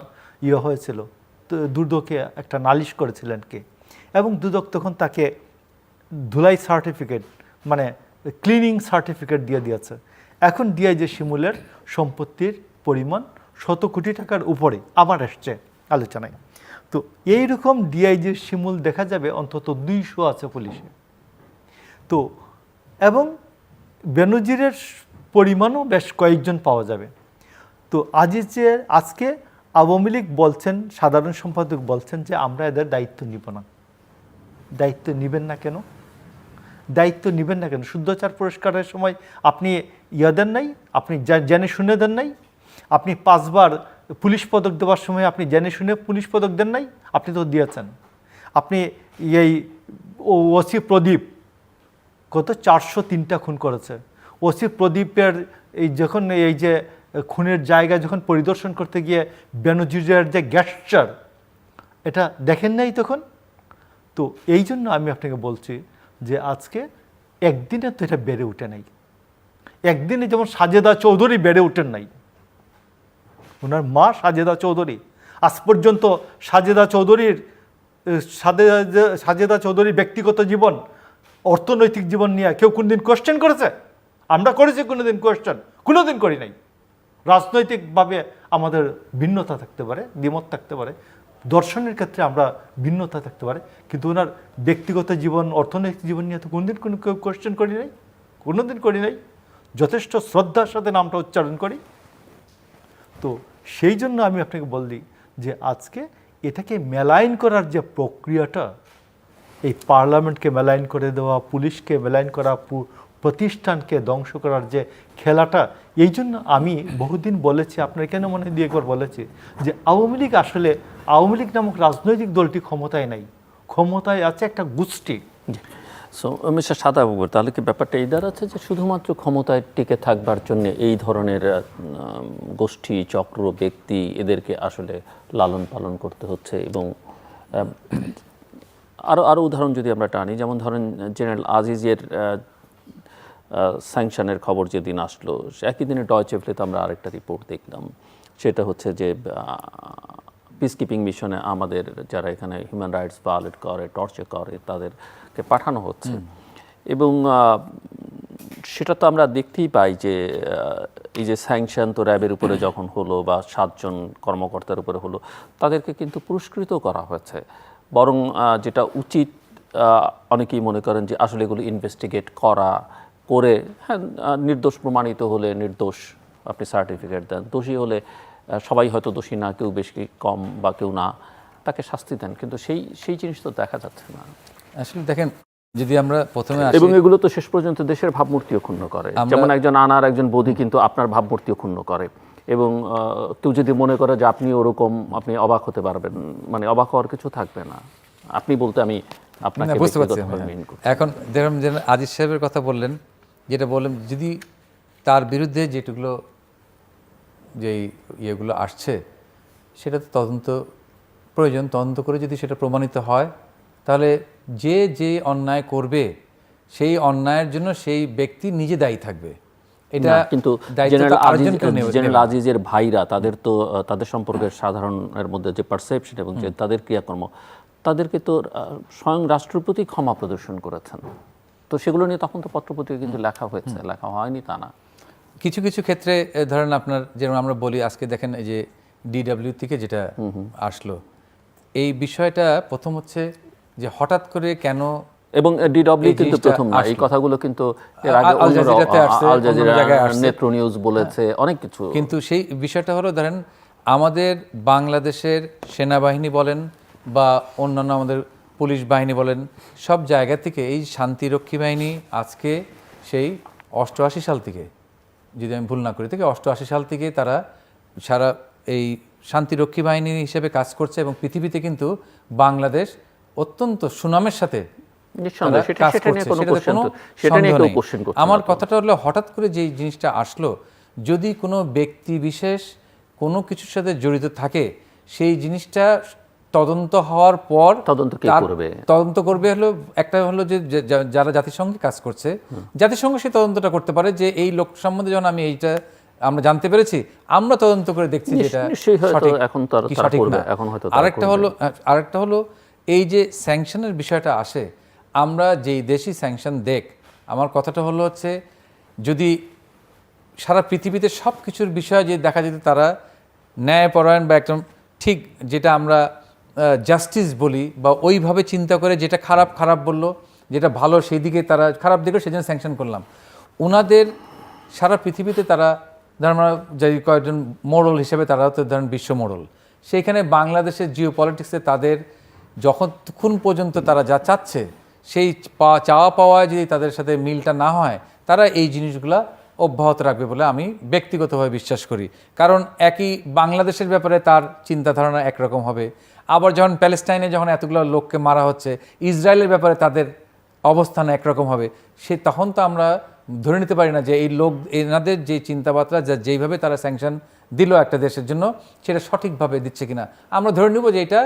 হয়েছিল, তো দুদকে একটা নালিশ করেছিলেন কে, এবং দুদক তখন তাকে ধুলাই সার্টিফিকেট মানে ক্লিনিং সার্টিফিকেট দিয়ে দিয়েছে। এখন ডিআইজি শিমুলের সম্পত্তির পরিমাণ শত কোটি টাকার উপরে আবার আসছে আলোচনায়। তো এইরকম ডিআইজি শিমুল দেখা যাবে অন্তত 200 আছে পুলিশে। তো এবং বেনজিরের পরিমাণও বেশ কয়েকজন পাওয়া যাবে। তো আজকে আওয়ামী লীগ বলছেন, সাধারণ সম্পাদক বলছেন যে আমরা এদের দায়িত্ব নিব না। দায়িত্ব নেবেন না কেন? দায়িত্ব নেবেন না কেন? শুদ্ধাচার পুরস্কারের সময় আপনি দেন নাই, আপনি জেনে শুনে দেন নাই। আপনি 5 বার পুলিশ পদক দেওয়ার সময় আপনি জেনে শুনে পুলিশ পদক দেন নাই, আপনি তো দিয়েছেন। আপনি এই ওসি প্রদীপ কত 403টা খুন করেছে। ওসি প্রদীপের যখন এই যে খুনের জায়গা যখন পরিদর্শন করতে গিয়ে বেনজিরের যে গ্যাস্টার, এটা দেখেন নাই তখন? তো এই জন্য আমি আপনাকে বলছি যে আজকে একদিনে তো এটা বেড়ে ওঠে নাই। একদিনে যেমন সাজেদা চৌধুরী বেড়ে ওঠেন নাই, ওনার মা সাজেদা চৌধুরী, আজ পর্যন্ত সাজেদা চৌধুরীর ব্যক্তিগত জীবন, অর্থনৈতিক জীবন নিয়ে কেউ কোনদিন কোয়েশ্চেন করেছে? আমরা করেছি কোনোদিন কোয়েশ্চেন? কোনোদিন করি নাই। রাজনৈতিকভাবে আমাদের ভিন্নতা থাকতে পারে, দ্বিমত থাকতে পারে, দর্শনের ক্ষেত্রে আমরা ভিন্নতা থাকতে পারে, কিন্তু ওনার ব্যক্তিগত জীবন, অর্থনৈতিক জীবন নিয়ে তো কোনদিন কোনো কেউ কোয়েশ্চেন করি নাই, কোনোদিন করি নাই। যথেষ্ট শ্রদ্ধার সাথে নামটা উচ্চারণ করি। তো সেই জন্য আমি আপনাকে বলি যে আজকে এটাকে মেলাইন করার যে প্রক্রিয়াটা, এই পার্লামেন্টকে মেলাইন করে দেওয়া, পুলিশকে মেলাইন করা, প্রতিষ্ঠানকে ধ্বংস করার যে খেলাটা, এই জন্য আমি বহুদিন বলেছি, আপনার কেন মনে দিয়ে একবার বলেছি যে আওয়ামী লীগ নামক রাজনৈতিক দলটি ক্ষমতায় নাই, ক্ষমতায় আছে একটা গোষ্ঠী। সো মিস্টার সাদা বাবু, তাহলে কি ব্যাপারটা এই দাঁড়াচ্ছে যে শুধুমাত্র ক্ষমতায় টিকে থাকবার জন্য এই ধরনের গোষ্ঠী, চক্র, ব্যক্তি, এদেরকে আসলে লালন পালন করতে হচ্ছে? এবং আরও উদাহরণ যদি আমরা টানি, যেমন ধরেন জেনারেল আজিজের স্যাংশনের খবর যেদিন আসলো, একই দিনে ডয়চে ভেলেতে আমরা আরেকটা রিপোর্ট দেখলাম। সেটা হচ্ছে যে পিস কিপিং মিশনে আমাদের যারা এখানে হিউম্যান রাইটস ভায়োলেট করে, টর্চার করে, তাদেরকে পাঠানো হচ্ছে। এবং সেটা তো আমরা দেখতেই পাই যে এই যে স্যাংশন তো র্যাবের উপরে যখন হলো বা 7 জন কর্মকর্তার উপরে হলো, তাদেরকে কিন্তু পুরস্কৃত করা হয়েছে। বরং যেটা উচিত, অনেকেই মনে করেন যে আসলে এগুলো ইনভেস্টিগেট করে, হ্যাঁ, নির্দোষ প্রমাণিত হলে নির্দোষ আপনি সার্টিফিকেট দেন, দোষী হলে সবাই হয়তো দোষী না, কেউ বেশি কম বা কেউ না, তাকে শাস্তি দেন। কিন্তু সেই জিনিস তো দেখা যাচ্ছে না। আসলে দেখেন, যদি আমরা প্রথমে এবং এগুলো তো শেষ পর্যন্ত দেশের ভাবমূর্তিও ক্ষুণ্ণ করে। যেমন একজন আনার একজন বধূ কিন্তু আপনার ভাবমূর্তিও ক্ষুণ্ণ করে। এবং কেউ যদি মনে করে যে আপনি ওরকম, আপনি অবাক হতে পারবেন, মানে অবাক হওয়ার কিছু থাকবে না। আপনি বলতে আমি আপনাকে বুঝতে পারছি। এখন যেরকম আজিজ সাহেবের কথা বললেন, যেটা বললেন, যদি তার বিরুদ্ধে যেটুকুলো যেই ইয়েগুলো আসছে সেটা তো তদন্ত প্রয়োজন। তদন্ত করে যদি সেটা প্রমাণিত হয়, তাহলে যে অন্যায় করবে সেই অন্যায়ের জন্য সেই ব্যক্তি নিজে দায়ী থাকবে। এটা কিন্তু জেনারেল আজিজের ভাইরা, তাদের সম্পর্কে সাধারণের মধ্যে যে পারসেপশন এবং যে তাদের ক্রিয়াকর্ম, তাদেরকে তো স্বয়ং রাষ্ট্রপতি ক্ষমা প্রদর্শন করেছেন। তো সেগুলো নিয়ে তখন তো পত্রপত্রিকা কিন্তু লেখা হয়েছে, লেখা হয়নি তা না। কিছু কিছু ক্ষেত্রে ধরেন আপনার, যেমন আমরা বলি আজকে দেখেন এই যে ডিডব্লিউ থেকে যেটা আসলো, এই বিষয়টা প্রথম হচ্ছে যে হঠাৎ করে কেন, এবং ডিডব্লিউ কিন্তু প্রথম না, এই কথাগুলো কিন্তু এর আগে আল জাজিরা, নেত্র নিউজ বলেছে, অনেক কিছু। কিন্তু সেই বিষয়টা হলো, ধরেন আমাদের বাংলাদেশের সেনাবাহিনী বলেন বা অন্যান্য আমাদের পুলিশ বাহিনী বলেন, সব জায়গা থেকে এই শান্তিরক্ষী বাহিনী আজকে সেই 88 সাল থেকে, যদি আমি ভুল না করি, থেকে 88 সাল থেকে তারা সারা এই শান্তিরক্ষী বাহিনী হিসেবে কাজ করছে। এবং পৃথিবীতে কিন্তু বাংলাদেশ অত্যন্ত সুনামের সাথে কাজ করছে। আমার কথাটা হলো, হঠাৎ করে যে জিনিসটা আসলো, যদি কোনো ব্যক্তি বিশেষ কোনো কিছুর সাথে জড়িত থাকে, সেই জিনিসটা তদন্ত হওয়ার পর তদন্ত করবে হলো একটা হলো যে যারা জাতিসংঘে কাজ করছে, জাতিসংঘ সেই তদন্তটা করতে পারে যে এই লোক সম্বন্ধে যখন আমি এইটা আমরা জানতে পেরেছি, আমরা তদন্ত করে দেখছি যে এটা সঠিক না। আরেকটা হলো এই যে স্যাংশনের বিষয়টা আসে, আমরা যেই দেশই স্যাংশন দেখ, আমার কথাটা হলো হচ্ছে, যদি সারা পৃথিবীতে সব কিছুর বিষয় যে দেখা যেত তারা ন্যায়পরায়ণ বা একদম ঠিক, যেটা আমরা জাস্টিস বলি বা ওইভাবে চিন্তা করে যেটা খারাপ বললো, যেটা ভালো সেই দিকে তারা, খারাপ দিকে সেই জন্য স্যাংশন করলাম। ওনাদের সারা পৃথিবীতে তারা ধরেন আমরা যে কয়েকজন মোড়ল হিসেবে তারাও তো ধরেন বিশ্ব মোড়ল, সেইখানে বাংলাদেশের জিও পলিটিক্সে তাদের যতক্ষণ পর্যন্ত তারা যা চাচ্ছে সেই চাওয়া পাওয়ায় যদি তাদের সাথে মিলটা না হয়, তারা এই জিনিসগুলা অব্যাহত রাখবে বলে আমি ব্যক্তিগতভাবে বিশ্বাস করি। কারণ একই বাংলাদেশের ব্যাপারে তার চিন্তা ধারণা একরকম হবে, আবার যখন প্যালেস্টাইনে যখন এতগুলো লোককে মারা হচ্ছে, ইসরায়েলের ব্যাপারে তাদের অবস্থান একরকম হবে, তখন তো আমরা ধরে নিতে পারি না যে এই লোক এনাদের যে চিন্তাবার্তা যেইভাবে তারা স্যাংশন দিল একটা দেশের জন্য সেটা সঠিকভাবে দিচ্ছে কিনা। আমরা ধরে নিব যে এটা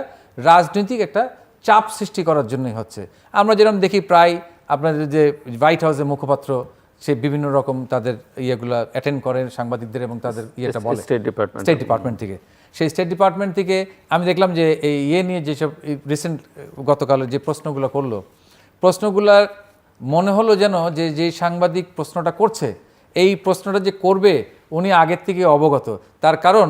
রাজনৈতিক একটা চাপ সৃষ্টি করার জন্যই হচ্ছে। আমরা যেরকম দেখি প্রায় আপনাদের যে হোয়াইট হাউসের মুখপাত্র সে বিভিন্ন রকম তাদের ইয়েগুলো অ্যাটেন্ড করেন সাংবাদিকদের এবং তাদের ইয়েটা বলে স্টেট ডিপার্টমেন্ট থেকে। সেই স্টেট ডিপার্টমেন্ট থেকে আমি দেখলাম যে এই নিয়ে যেসব রিসেন্ট গতকালের যে প্রশ্নগুলো করলো, প্রশ্নগুলার মনে হলো যেন যে সাংবাদিক প্রশ্নটা করছে এই প্রশ্নটা যে করবে উনি আগের থেকে অবগত। তার কারণ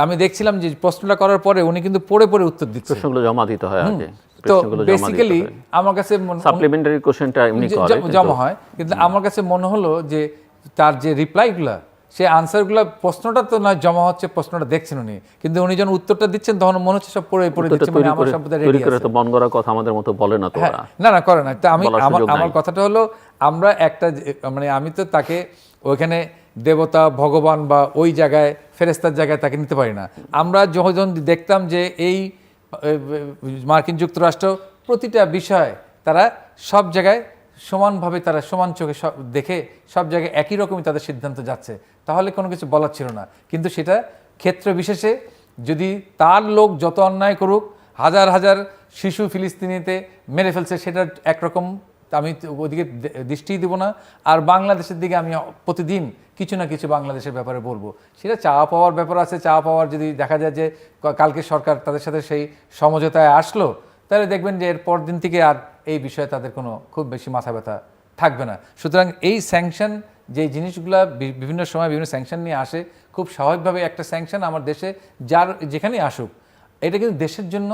আমি দেখছিলাম যে প্রশ্নটা করার পরে উনি কিন্তু পড়ে পড়ে উত্তর দিচ্ছে, প্রশ্নগুলো জমা দিতে হয় আগে। তো বেসিক্যালি আমার কাছে সাপ্লিমেন্টারি কোশ্চেনটা এমনি করে জমা হয়, কিন্তু আমার কাছে মনে হলো যে তার যে রিপ্লাইগুলা সেই আনসারগুলো প্রশ্নটা তো নয় জমা হচ্ছে, প্রশ্নটা দেখছেন উনি, কিন্তু উনি যখন উত্তরটা দিচ্ছেন তখন মনে হচ্ছে সব পড়ে পড়ে দিচ্ছে, মানে আমার সম্পদে রেডি আছে। তো বনগড়া কথা আমাদের মতো বলে না তো ওরা। না করে না। তা আমি আমার কথাটা হলো আমরা একটা মানে আমি তো তাকে ওইখানে দেবতা ভগবান বা ওই জায়গায় ফেরেস্তার জায়গায় তাকে নিতে পারি না। আমরা যখন দেখতাম যে এই মার্কিন যুক্তরাষ্ট্র প্রতিটা বিষয় তারা সব জায়গায় সমানভাবে তারা সমান চোখে দেখে সব জায়গায় একই রকমই তাদের সিদ্ধান্ত যাচ্ছে, তাহলে কোনো কিছু বলার ছিল না। কিন্তু সেটা ক্ষেত্র বিশেষে যদি তার লোক যত অন্যায় করুক, হাজার হাজার শিশু ফিলিস্তিনিতে মেরে ফেলছে, সেটা একরকম আমি ওদিকে দৃষ্টিই দেবো না। আর বাংলাদেশের দিকে আমি প্রতিদিন কিছু না কিছু বাংলাদেশের ব্যাপারে বলবো। সেটা চাওয়া পাওয়ার ব্যাপার আছে, চাওয়া পাওয়ার যদি দেখা যায় যে কালকে সরকার তাদের সাথে সেই সমঝোতায় আসলো, তাহলে দেখবেন যে এর পর দিন থেকে আর এই বিষয়ে তাদের কোনো খুব বেশি মাথা ব্যথা থাকবে না। সুতরাং এই স্যাংশন যে জিনিসগুলা বিভিন্ন সময় বিভিন্ন স্যাংশন নিয়ে আসে, খুব স্বাভাবিকভাবে একটা স্যাংশন আমার দেশে যেখানেই আসুক এটা কিন্তু দেশের জন্য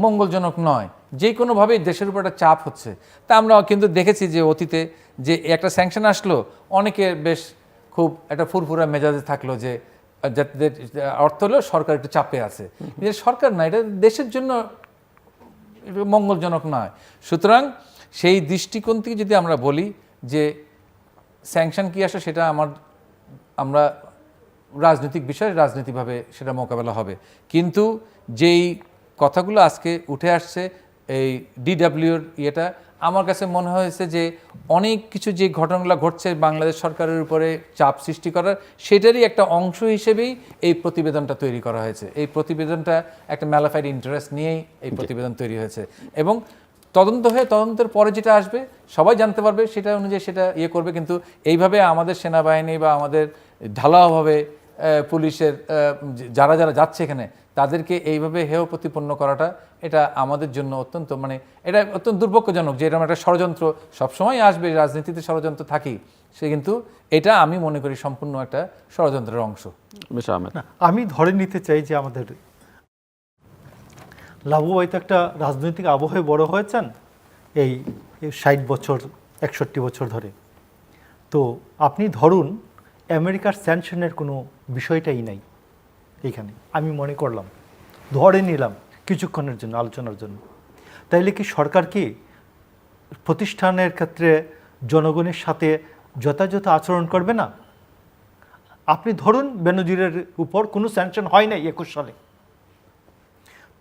মঙ্গলজনক নয়, যে কোনোভাবেই দেশের উপর একটা চাপ হচ্ছে। তা আমরা কিন্তু দেখেছি যে অতীতে যে একটা স্যাংশন আসলো অনেকে বেশ খুব একটা ফুরফুরা মেজাজে থাকলো, যে অর্থ হলো সরকার একটু চাপে আছে, কিন্তু সরকার না, এটা দেশের জন্য মঙ্গলজনক নয়। সুতরাং সেই দৃষ্টিকোণ থেকে যদি আমরা বলি যে স্যাংশন কি আসে, সেটা আমরা রাজনৈতিক বিষয় রাজনীতিভাবে সেটা মোকাবেলা হবে। কিন্তু যেই কথাগুলো আজকে উঠে আসছে এই ডিডাব্লিউর ইয়েটা, আমার কাছে মনে হয়েছে যে অনেক কিছু যে ঘটনাগুলো ঘটছে বাংলাদেশ সরকারের উপরে চাপ সৃষ্টি করার, সেটারই একটা অংশ হিসেবেই এই প্রতিবেদনটা তৈরি করা হয়েছে। এই প্রতিবেদনটা একটা ম্যালাফাইড ইন্টারেস্ট নিয়েই এই প্রতিবেদন তৈরি হয়েছে, এবং তদন্ত হয়ে তদন্তের পরে যেটা আসবে সবাই জানতে পারবে, সেটা অনুযায়ী সেটা ইয়ে করবে। কিন্তু এইভাবে আমাদের সেনাবাহিনী বা আমাদের ঢালাওভাবে পুলিশের যারা যাচ্ছে এখানে তাদেরকে এইভাবে হেয় প্রতিপন্ন করাটা এটা আমাদের জন্য অত্যন্ত এটা অত্যন্ত দুর্ভাগ্যজনক যে এরকম একটা ষড়যন্ত্র সবসময় আসবে, রাজনীতিতে ষড়যন্ত্র থাকেই, সে কিন্তু এটা আমি মনে করি সম্পূর্ণ একটা ষড়যন্ত্রের অংশ। আমি ধরে নিতে চাই যে আমাদের লাবুভাই তো একটা রাজনৈতিক আবহে বড় হয়েছেন এই 60 বছর 61 বছর ধরে। তো আপনি ধরুন আমেরিকার স্যাংশনের কোনো বিষয়টাই নাই এইখানে, আমি মনে করলাম ধরে নিলাম কিছুক্ষণের জন্য আলোচনার জন্য, তাইলে কি সরকার কি প্রতিষ্ঠানের ক্ষেত্রে জনগণের সাথে যথাযথ আচরণ করবে না? আপনি ধরুন বেনজিরের উপর কোনো স্যাংশন হয় নাই 21 সালে,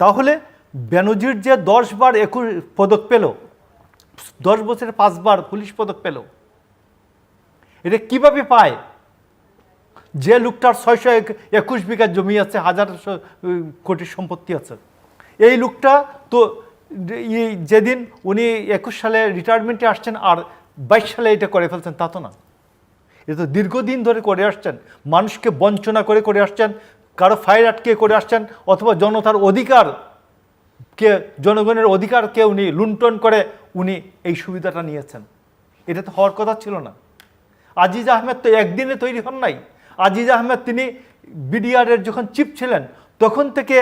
তাহলে বেনজির যে 10 বার 21 পদক পেল, 10 বছরে 5 বার পুলিশ পদক পেল, এটা কিভাবে পায়? যে লোকটার 621 বিঘা জমি আছে, 1000 কোটি সম্পত্তি আছে, এই লোকটা তো যেদিন উনি 21 সালে রিটায়ারমেন্টে আসছেন আর 22 সালে এটা করে ফেলছেন তা তো না। এটা তো দীর্ঘদিন ধরে করে আসছেন, মানুষকে বঞ্চনা করে আসছেন, কারো ফায়ার আটকে করে আসছেন, অথবা জনতার জনগণের অধিকারকে উনি লুণ্ঠন করে উনি এই সুবিধাটা নিয়েছেন। এটা তো হওয়ার কথা ছিল না। আজিজ আহমেদ তো একদিনে তৈরি হন নাই। আজিজ আহমেদ তিনি বিডিআরের যখন চিফ ছিলেন তখন থেকে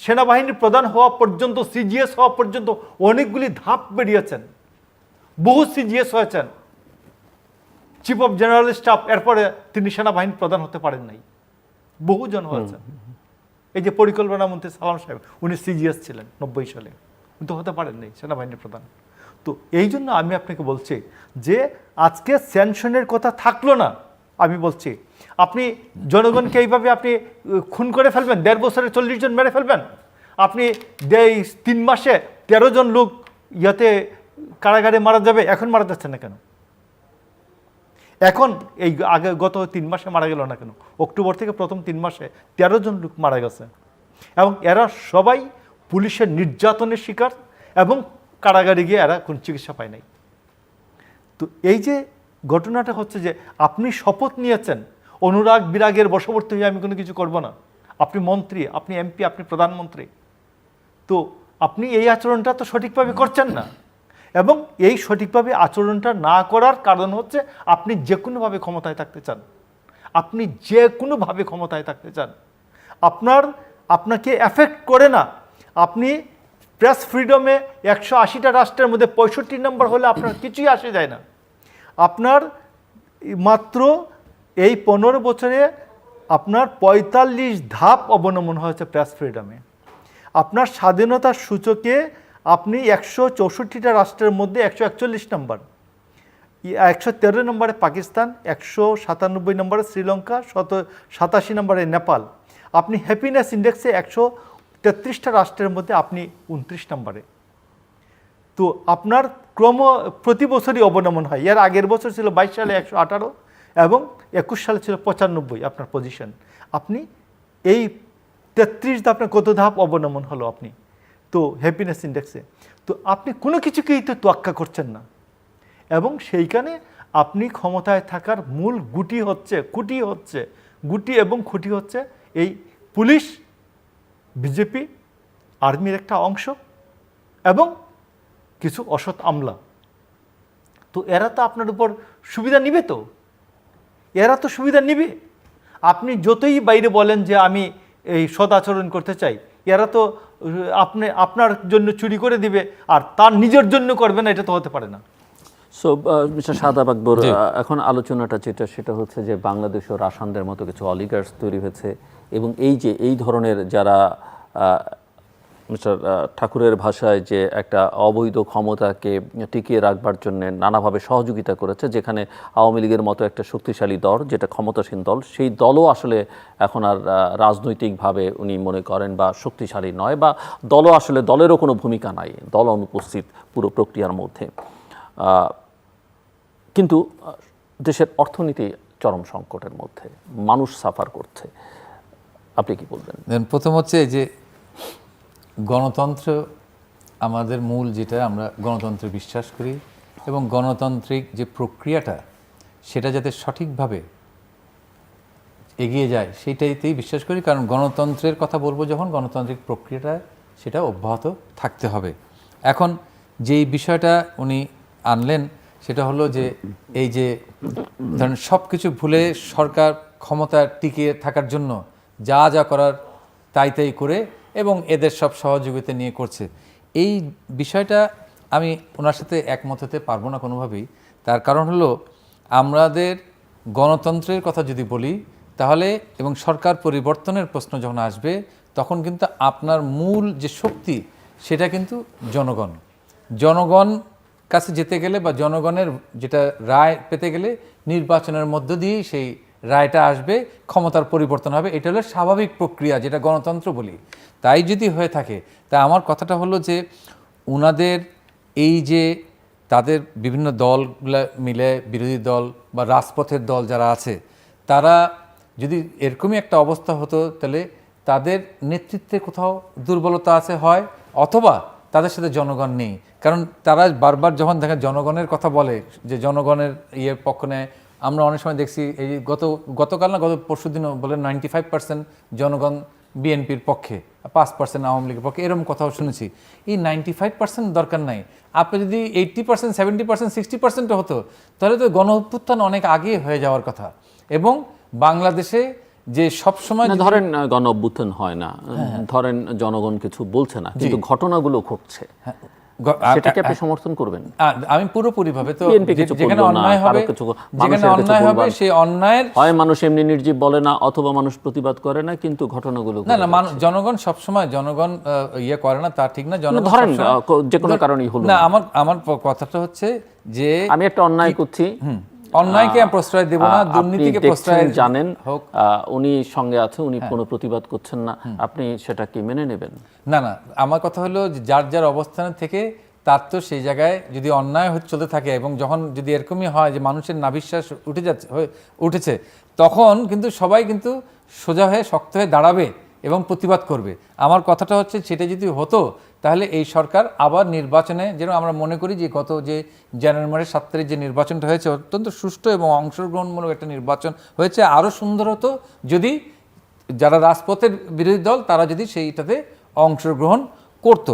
সেনাবাহিনীর প্রধান হওয়া পর্যন্ত, সিজিএস হওয়া পর্যন্ত অনেকগুলি ধাপ বেরিয়েছেন। বহু সিজিএস হয়েছেন, চিফ অফ জেনারেল স্টাফ, এরপরে তিনি সেনাবাহিনী প্রধান হতে পারেন নাই। বহুজন হয়েছেন। এই যে পরিকল্পনা মন্ত্রী সালাম সাহেব, উনি সিজিএস ছিলেন 90 সালে, কিন্তু হতে পারেন নাই সেনাবাহিনীর প্রধান। তো এই জন্য আমি আপনাকে বলছি যে আজকে স্যাংশনের কথা থাকলো না। আমি বলছি আপনি জনগণকে এইভাবে আপনি খুন করে ফেলবেন, 1.5 বছরে 40 জন মেরে ফেলবেন। আপনি 3 মাসে 13 জন লোক ইয়াতে কারাগারে মারা যাবে, এখন মারা যাচ্ছে না কেন? এখন এই আগে গত 3 মাসে মারা গেল না কেন? অক্টোবর থেকে প্রথম 3 মাসে 13 জন লোক মারা গেছে, এবং এরা সবাই পুলিশের নির্যাতনের শিকার, এবং কারাগারে গিয়ে এরা কোন চিকিৎসা পায় নাই। তো এই যে ঘটনাটা হচ্ছে যে আপনি শপথ নিয়েছেন অনুরাগ বিরাগের বশবর্তী হয়ে আমি কোনো কিছু করব না। আপনি মন্ত্রী, আপনি এমপি, আপনি প্রধানমন্ত্রী, তো আপনি এই আচরণটা তো সঠিকভাবে করছেন না। এবং এই সঠিকভাবে আচরণটা না করার কারণ হচ্ছে আপনি যে কোনোভাবে ক্ষমতায় থাকতে চান। আপনি যে কোনোভাবে ক্ষমতায় থাকতে চান, আপনাকে এফেক্ট করে না। আপনি প্রেস ফ্রিডমে 180টা রাষ্ট্রের মধ্যে 65 নম্বর হলে আপনার কিছুই আসে যায় না। আপনার মাত্র এই 15 বছরে আপনার 45 ধাপ অবলম্বন হয়েছে প্রেস ফ্রিডমে। আপনার স্বাধীনতার সূচকে আপনি 164টা রাষ্ট্রের মধ্যে 141 নম্বর, 113 নম্বরে পাকিস্তান, 197 নম্বরে শ্রীলঙ্কা, 87 নম্বরে নেপাল। আপনি হ্যাপিনেস ইন্ডেক্সে 133টা রাষ্ট্রের মধ্যে আপনি 29 নম্বরে। তো আপনার প্রতি বছরই অবনমন হয়। এর আগের বছর ছিল 22 সালে 118 এবং 21 সালে ছিল 95 আপনার পজিশন। আপনি এই 33 ধাপ, কত ধাপ অবনমন হলো আপনি তো হ্যাপিনেস ইন্ডেক্সে। তো আপনি কোনো কিছুকেই তো তোয়াক্কা করছেন না, এবং সেইখানে আপনি ক্ষমতায় থাকার মূল খুঁটি হচ্ছে এই পুলিশ, বিজেপি, আর্মির একটা অংশ এবং কিছু অসৎ আমলা। তো এরা তো আপনার উপর সুবিধা নিবে, এরা তো সুবিধা নিবে। আপনি যতই বাইরে বলেন যে আমি এই সৎ আচরণ করতে চাই, এরা তো আপনার জন্য চুরি করে দিবে আর তার নিজের জন্য করবে না, এটা তো হতে পারে না। সো মিস্টার শাহাদাব আকবর, এখন আলোচনাটা সেটা হচ্ছে যে বাংলাদেশ ও রাশানদের মতো কিছু অলিগার্স তৈরি হয়েছে, এবং এই ধরনের যারা মিস্টার ঠাকুরের ভাষায় যে একটা অবৈধ ক্ষমতাকে টিকিয়ে রাখবার জন্য নানাভাবে সহযোগিতা করেছে, যেখানে আওয়ামী লীগের মতো একটা শক্তিশালী দল, যেটা ক্ষমতাসীন দল, সেই দলও আসলে এখন আর রাজনৈতিকভাবে উনি মনে করেন বা শক্তিশালী নয়, বা দলেরও কোনো ভূমিকা নাই, দল অনুপস্থিত পুরো প্রক্রিয়ার মধ্যে। কিন্তু দেশের অর্থনীতি চরম সংকটের মধ্যে, মানুষ সাফার করছে, আপনি কি বলবেন? প্রথম হচ্ছে যে গণতন্ত্র আমাদের মূল, যেটা আমরা গণতন্ত্রে বিশ্বাস করি, এবং গণতান্ত্রিক যে প্রক্রিয়াটা সেটা যাতে সঠিকভাবে এগিয়ে যায় সেইটাইতেই বিশ্বাস করি। কারণ গণতন্ত্রের কথা বলবো যখন, গণতান্ত্রিক প্রক্রিয়াটা সেটা অব্যাহত থাকতে হবে। এখন যেই বিষয়টা উনি আনলেন সেটা হলো যে এই যে ধরেন সব কিছু ভুলে সরকার ক্ষমতা টিকে থাকার জন্য যা করার তাই করে, এবং এদের সব সহযোগিতা নিয়ে করছে। এই বিষয়টা আমি ওনার সাথে একমত হতে পারবো না কোনোভাবেই। তার কারণ হলো আমাদের গণতন্ত্রের কথা যদি বলি তাহলে, এবং সরকার পরিবর্তনের প্রশ্ন যখন আসবে, তখন কিন্তু আপনার মূল যে শক্তি সেটা কিন্তু জনগণ কাছে যেতে গেলে বা জনগণের যেটা রায় পেতে গেলে নির্বাচনের মধ্য দিয়েই সেই রায়টা আসবে, ক্ষমতার পরিবর্তন হবে। এটা হলো স্বাভাবিক প্রক্রিয়া, যেটা গণতন্ত্র বলি। তাই যদি হয়ে থাকে, তা আমার কথাটা হলো যে ওনাদের এই যে তাদের বিভিন্ন দলগুলো মিলে, বিরোধী দল বা রাজপথের দল যারা আছে, তারা যদি এরকমই একটা অবস্থা হতো, তাহলে তাদের নেতৃত্বে কোথাও দুর্বলতা আছে হয়, অথবা তাদের সাথে জনগণ নেই। কারণ তারা বারবার যখন দেখেন জনগণের কথা বলে, যে জনগণের পক্ষ নেয়, আমরা অনেক সময় দেখছি, এই গতকাল না গত পরশুদিনও বলে 95% জনগণ বিএনপির পক্ষে, 5% আওয়ামী লীগের পক্ষে, এরকম কথাও শুনেছি। এই 95% দরকার নাই। আপনি যদি 80%, 70%, 60% হতো, তাহলে তো গণ অভ্যুত্থান অনেক আগে হয়ে যাওয়ার কথা। এবং বাংলাদেশে যে সবসময় ধরেন গণ অভ্যুত্থান হয় না, ধরেন জনগণ কিছু বলছে না, কিন্তু ঘটনাগুলো ঘটছে। সেটাকে আপনি সমর্থন করবেন? আমি পুরোপুরিভাবে তো বিএনপি কিছু যেখানে করলো না, অন্যায় হবে, কারো কিছু যেখানে মানুষের কাছে অন্যায় হবে বলবেন। সেই অন্যায়ের হয় মানুষ এমনি নির্জীব বলে না, অথবা মানুষ প্রতিবাদ করে না, কিন্তু ঘটনাগুলো না না জনগণ সবসময় জনগণ ইয়ে করে না তা ঠিক না। জনগণ ধরেন সবসময়- যে কোনো কারণেই হলো না, না। আমার কথাটা হচ্ছে যে আমি একটা অন্যায় করছি, অন্যায়কে আমি প্রশ্রয় দেব না, আপনি দুর্নীতিকে দেখছেন, প্রশ্রয় জানেন হোক। উনি সঙ্গে আছে, উনি কোনো প্রতিবাদ করছেন না, আপনি সেটা কি মেনে নেবেন? না না, আমার কথা হলো যে যার যার অবস্থানে থেকে তার তো সেই জায়গায় যদি অন্যায় চলতে থাকে এবং যখন যদি এরকমই হয় যে মানুষের নাভিশ্বাস উঠেছে, তখন কিন্তু সবাই কিন্তু সোজা হয়ে শক্ত হয়ে দাঁড়াবে এবং প্রতিবাদ করবে। আমার কথাটা হচ্ছে সেটা যদি হতো তাহলে এই সরকার আবার নির্বাচনে, যেন আমরা মনে করি যে গত যে জানুয়ারি 7 তারিখ যে নির্বাচনটা হয়েছে অত্যন্ত সুষ্ঠু এবং অংশগ্রহণমূলক একটা নির্বাচন হয়েছে, আরও সুন্দর হতো যদি যারা রাজপথের বিরোধী দল তারা যদি সেইটাতে অংশগ্রহণ করত।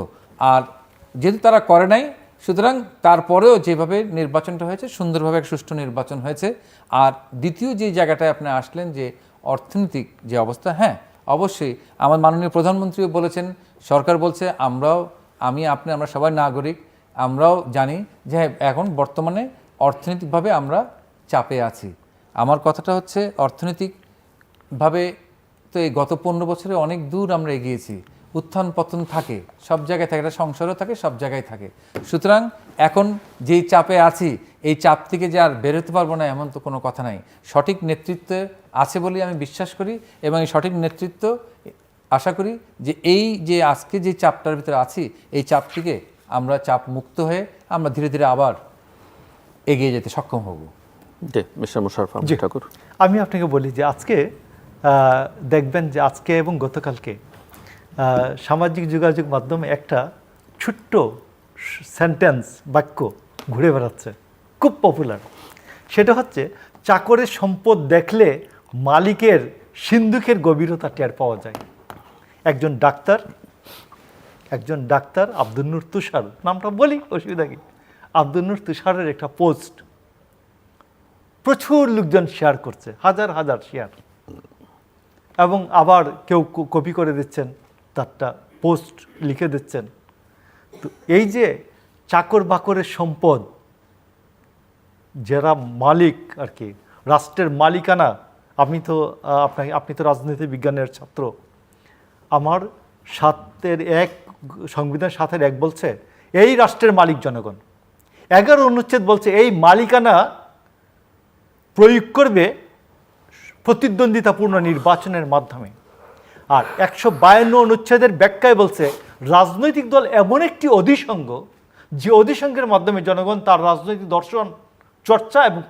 আর যেহেতু তারা করে নাই, সুতরাং তারপরেও যেভাবে নির্বাচনটা হয়েছে সুন্দরভাবে এক সুষ্ঠু নির্বাচন হয়েছে। আর দ্বিতীয় যে জায়গাটায় আপনি আসলেন যে অর্থনৈতিক যে অবস্থা, হ্যাঁ অবশ্যই আমার মাননীয় প্রধানমন্ত্রীও বলেছেন, সরকার বলছে, আমরা সবাই নাগরিক, আমরাও জানি যে এখন বর্তমানে অর্থনৈতিকভাবে আমরা চাপে আছি। আমার কথাটা হচ্ছে অর্থনৈতিকভাবে তো এই গত 15 বছরে অনেক দূর আমরা এগিয়েছি। উত্থান পতন থাকে, সব জায়গায় থাকে, এটা সংসারও থাকে, সব জায়গায় থাকে। সুতরাং এখন যেই চাপে আছি, এই চাপ থেকে যে আর বেরোতে পারবো না এমন তো কোনো কথা নাই। সঠিক নেতৃত্ব আছে বলেই আমি বিশ্বাস করি, এবং এই সঠিক নেতৃত্ব আশা করি যে এই যে আজকে যে চাপটার ভিতরে আছি, এই চাপ থেকে আমরা চাপ মুক্ত হয়ে আমরা ধীরে ধীরে আবার এগিয়ে যেতে সক্ষম হব। মিস্টার মোশাররফ আহমেদ ঠাকুর, আমি আপনাকে বলি যে আজকে দেখবেন যে আজকে এবং গতকালকে সামাজিক যোগাযোগ মাধ্যমে একটা ছোট্ট সেন্টেন্স, বাক্য ঘুরে বেড়াচ্ছে, খুব পপুলার। সেটা হচ্ছে, চাকরের সম্পদ দেখলে মালিকের সিন্ধুকের গভীরতা টের পাওয়া যায়। একজন ডাক্তার আব্দুল নূর তুষার, নামটা বলি, অসুবিধা কি, আব্দুল নূর তুষারের একটা পোস্ট প্রচুর লোকজন শেয়ার করছে, হাজার হাজার শেয়ার, এবং আবার কেউ কপি করে দিচ্ছেন, তারটা পোস্ট লিখে দিচ্ছেন। তো এই যে চাকর বাকরের সম্পদ, যারা মালিক আর কি, রাষ্ট্রের মালিকানা, আপনি তো রাজনীতি বিজ্ঞানের ছাত্র, আমার 7-1 সংবিধান 7-1 বলছে এই রাষ্ট্রের মালিক জনগণ। 11 অনুচ্ছেদ বলছে এই মালিকানা প্রয়োগ করবে প্রতিদ্বন্দ্বিতাপূর্ণ নির্বাচনের মাধ্যমে। আর 152 অনুচ্ছেদের ব্যাখ্যায় বলছে রাজনৈতিক দল এমন একটি অধিসংঘ যে অধিসংঘের মাধ্যমে জনগণ তার রাজনৈতিক দর্শন চর্চা এবং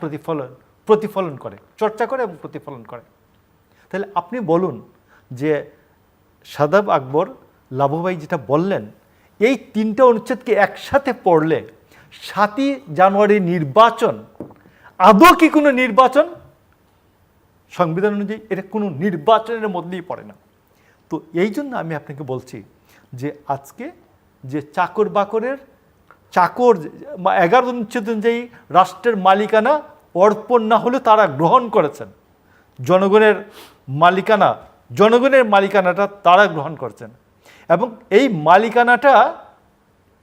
প্রতিফলন করে, চর্চা করে এবং প্রতিফলন করে। তাহলে আপনি বলুন যে সাদাব আকবর লাভুভাই যেটা বললেন, এই 3টা অনুচ্ছেদকে একসাথে পড়লে 7ই জানুয়ারি নির্বাচন আদৌ কি কোনো নির্বাচন? সংবিধান অনুযায়ী এটা কোনো নির্বাচনের মধ্যেই পড়ে না। তো এই জন্য আমি আপনাকে বলছি যে আজকে যে চাকর 11 অনুচ্ছেদ অনুযায়ী রাষ্ট্রের মালিকানা অর্পণ না হলে তারা গ্রহণ করেছেন, জনগণের মালিকানাটা তারা গ্রহণ করছেন। এবং এই মালিকানাটা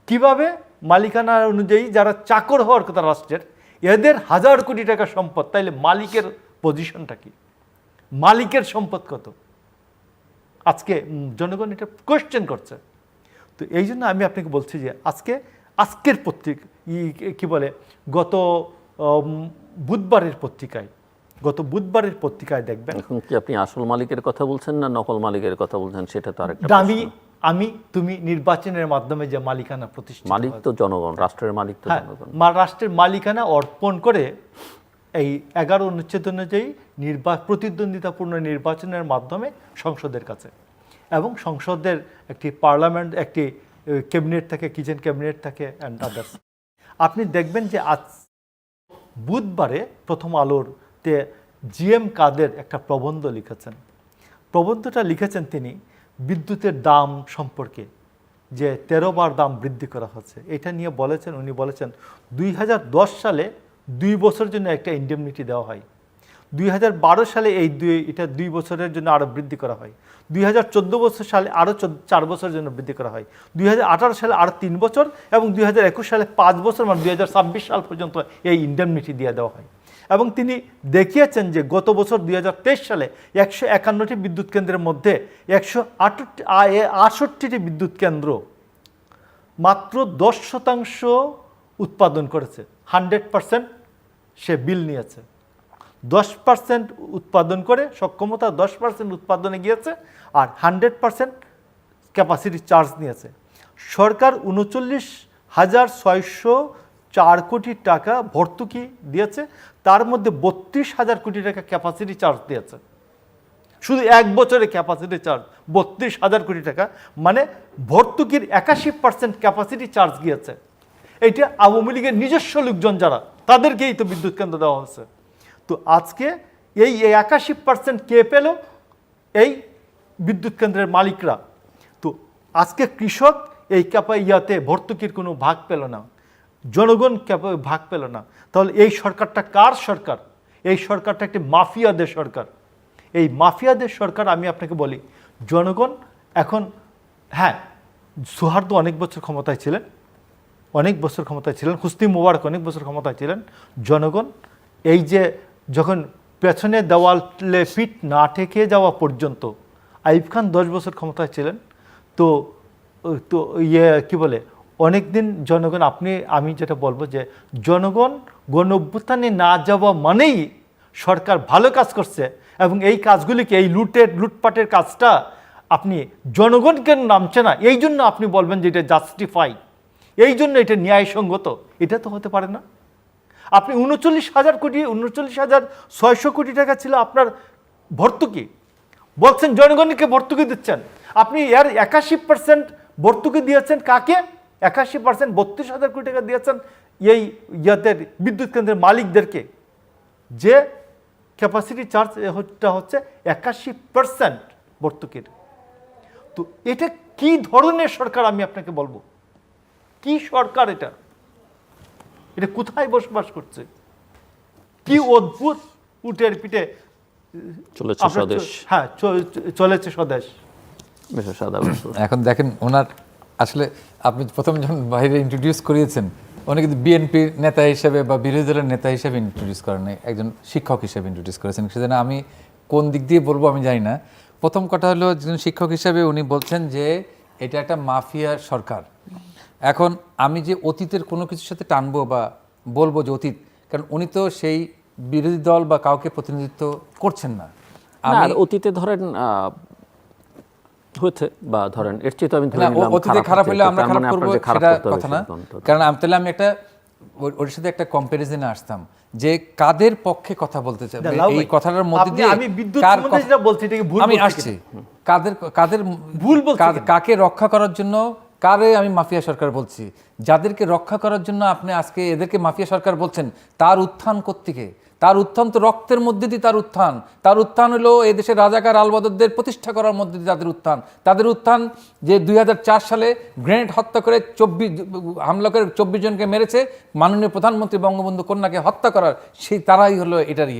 কিভাবে, মালিকানা অনুযায়ী যারা চাকর হওয়ার কথা রাষ্ট্রের, এদের 1000 কোটি টাকা সম্পদ, তাইলে মালিকের পজিশনটা কি, মালিকের সম্পদ কত? আজকে জনগণ এটা কোয়েশ্চেন করছে। তো এই জন্য আমি আপনাকে বলছি যে আজকের গত বুধবারের পত্রিকায় দেখবেন। এখন কি আপনি আসল মালিকের কথা বলছেন না নকল মালিকের কথা বলছেন, সেটা তো আরেকটা। তুমি নির্বাচনের মাধ্যমে যে মালিকানা প্রতিষ্ঠা, মালিক তো জনগণ, রাষ্ট্রের মালিক তো জনগণ। রাষ্ট্রের মালিকানা অর্পণ করে এই 11 অনুচ্ছেদ অনুযায়ী প্রতিদ্বন্দ্বিতাপূর্ণ নির্বাচনের মাধ্যমে সংসদের কাছে, এবং সংসদের একটি পার্লামেন্ট, একটি ক্যাবিনেট থাকে, কিচেন ক্যাবিনেট থাকে অ্যান্ড আদার্স। আপনি দেখবেন যে আজ বুধবারে প্রথম আলোতে GM কাদের একটা প্রবন্ধ লিখেছেন। প্রবন্ধটা লিখেছেন তিনি বিদ্যুতের দাম সম্পর্কে, যে 13 বার দাম বৃদ্ধি করা হচ্ছে। এটা নিয়ে উনি বলেছেন 2010 সালে 2 বছরের জন্য একটা ইন্ডেমনিটি দেওয়া হয়। 2012 সালে এটা 2 বছরের জন্য আরও বৃদ্ধি করা হয়। 2014 সালে আরও 4 বছরের জন্য বৃদ্ধি করা হয়। 2018 সালে আরও 3 বছর এবং 2021 সালে 5 বছর, মানে 2026 সাল পর্যন্ত এই ইন্ডেমনিটি দিয়ে দেওয়া হয়। এবং তিনি দেখিয়েছেন যে গত বছর 2023 সালে 151টি বিদ্যুৎ কেন্দ্রের মধ্যে 168টি বিদ্যুৎ কেন্দ্র মাত্র 10% উৎপাদন করেছে। 100% সে বিল নিয়েছে। 10% উৎপাদন করে সক্ষমতা 10% উৎপাদনে গিয়েছে, আর 100% ক্যাপাসিটি চার্জ নিয়েছে। সরকার 39,604 কোটি টাকা ভর্তুকি দিয়েছে, তার মধ্যে 32,000 কোটি টাকা ক্যাপাসিটি চার্জ দিয়েছে। শুধু 1 বছরে ক্যাপাসিটি চার্জ 32,000 কোটি টাকা, মানে ভর্তুকির 81% ক্যাপাসিটি চার্জ গিয়েছে। এইটা আওয়ামী লীগের নিজস্ব লোকজন যারা, তাদেরকেই তো বিদ্যুৎ কেন্দ্র দেওয়া হচ্ছে। তো আজকে এই 81% কে পেল? এই বিদ্যুৎ কেন্দ্রের মালিকরা। তো আজকে কৃষক এই ভর্তুকির কোনো ভাগ পেল না, জনগণ ভাগ পেল না। তাহলে এই সরকারটা কার সরকার? এই সরকারটা একটি মাফিয়াদের সরকার। এই মাফিয়াদের সরকার, আমি আপনাকে বলি, জনগণ এখন, হ্যাঁ, সুহার্দ অনেক বছর ক্ষমতায় ছিলেন, হুসনি মুবারক অনেক বছর ক্ষমতায় ছিলেন। জনগণ এই যে যখন পেছনে দেওয়ালে পিঠ না ঠেকে যাওয়া পর্যন্ত, আইয়ুব খান 10 বছর ক্ষমতায় ছিলেন, তো তো কি বলে, অনেক দিন জনগণ, আমি যেটা বলবো যে জনগণ গণ অভ্যুত্থানে না যাওয়া মানেই সরকার ভালো কাজ করছে, এবং এই কাজগুলিকে, এই লুটপাটের কাজটা আপনি জনগণ কেন নামছে না, এই জন্য আপনি বলবেন যে এটা জাস্টিফাই, এই জন্য এটা ন্যায়সঙ্গত। এটা তো হতে পারে না। আপনি 39,600 কোটি টাকা ছিল আপনার ভর্তুকি, বলছেন জনগণকে ভর্তুকি দিচ্ছেন। আপনি এর 81% ভর্তুকি দিয়েছেন কাকে? 81% 32,000 কোটি টাকা দিয়েছেন এই বিদ্যুৎ কেন্দ্রের মালিকদেরকে, যে ক্যাপাসিটি চার্জ হচ্ছে 81% ভর্তুকির। তো এটা কি ধরনের সরকার আমি আপনাকে বলবো? কি সরকার এটা? এটা কোথায় বসবাস করছে? কি অদ্ভুত উটের পিঠে চলেছে স্বদেশ। হ্যাঁ, চলেছে স্বদেশ। এখন দেখেন, ওনার আসলে আপনি প্রথম যখন বাইরে ইন্ট্রোডিউস করিয়েছেন, উনি কিন্তু বিএনপির নেতা হিসেবে বা বিরোধী দলের নেতা হিসেবে ইন্ট্রোডিউস করেন নাই, একজন শিক্ষক হিসেবে ইন্ট্রোডিউস করেছেন। সেজন্য আমি কোন দিক দিয়ে বলবো আমি জানি না। প্রথম কথা হলো, একজন শিক্ষক হিসেবে উনি বলছেন যে এটা একটা মাফিয়া সরকার। এখন আমি যে অতীতের কোনো কিছুর সাথে টানবো বা বলবো যে অতীত, কারণ উনি তো সেই বিরোধী দল বা কাউকে প্রতিনিধিত্ব করছেন না। আর অতীতে ধরেন হয়েছে, বা ধরেন এর চেয়ে তো আমি ধরে নিলাম অতীতে খারাপ হলে আমরা খারাপ করবো সেটা কথা না, কারণ তাহলে আমি একটা ওর সাথে একটা কম্প্যারিজনে আসতাম যে কাদের পক্ষে কথা বলতে চাই, এই কথাটার মধ্যে দিয়ে আমি বিদ্যুৎ সম্বন্ধে যেটা বলছি এটাকে ভুল বলছি, আমি আসছি কাদের ভুল বলছি, কাকে রক্ষা করার জন্য কারে আমি মাফিয়া সরকার বলছি। যাদেরকে রক্ষা করার জন্য আপনি আজকে এদেরকে মাফিয়া সরকার বলছেন, তার উত্থান কোত্থেকে? তার উত্থান তো রক্তের মধ্যে দিয়ে তার উত্থান হলো এই দেশের রাজাকার আলবদরদের প্রতিষ্ঠা করার মধ্যে দিয়ে তাদের উত্থান যে 2004 সালে গ্রেনেড হত্যা করে হামলা করে 24 জনকে মেরেছে, মাননীয় প্রধানমন্ত্রী বঙ্গবন্ধু কন্যাকে হত্যা করার, সেই তারাই হলো এটার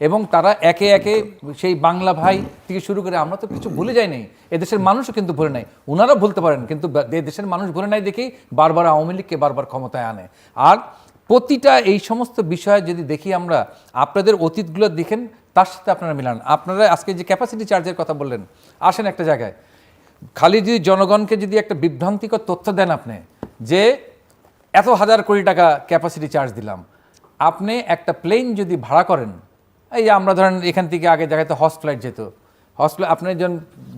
এবং তারা একে একে সেই বাংলা ভাই থেকে শুরু করে, আমরা তো কিছু ভুলে যাই নাই, এদেশের মানুষও কিন্তু ভুলে নাই, ওনারা ভুলতে পারেন কিন্তু দেশের মানুষ ভুলে নাই দেখেই বারবার আওয়ামী লীগকে বারবার ক্ষমতায় আনে। আর প্রতিটা এই সমস্ত বিষয় যদি দেখি আমরা, আপনাদের অতীতগুলো দেখেন, তার সাথে আপনারা মিলান। আপনারা আজকে যে ক্যাপাসিটি চার্জের কথা বললেন, আসেন একটা জায়গায়, খালি যদি জনগণকে যদি একটা বিভ্রান্তিকর তথ্য দেন আপনি যে এত হাজার কোটি টাকা ক্যাপাসিটি চার্জ দিলাম, আপনি একটা প্লেন যদি ভাড়া করেন, এই যে আমরা ধরেন এখান থেকে আগে জায়গাতে হজ ফ্লাইট যেত, আপনি যখন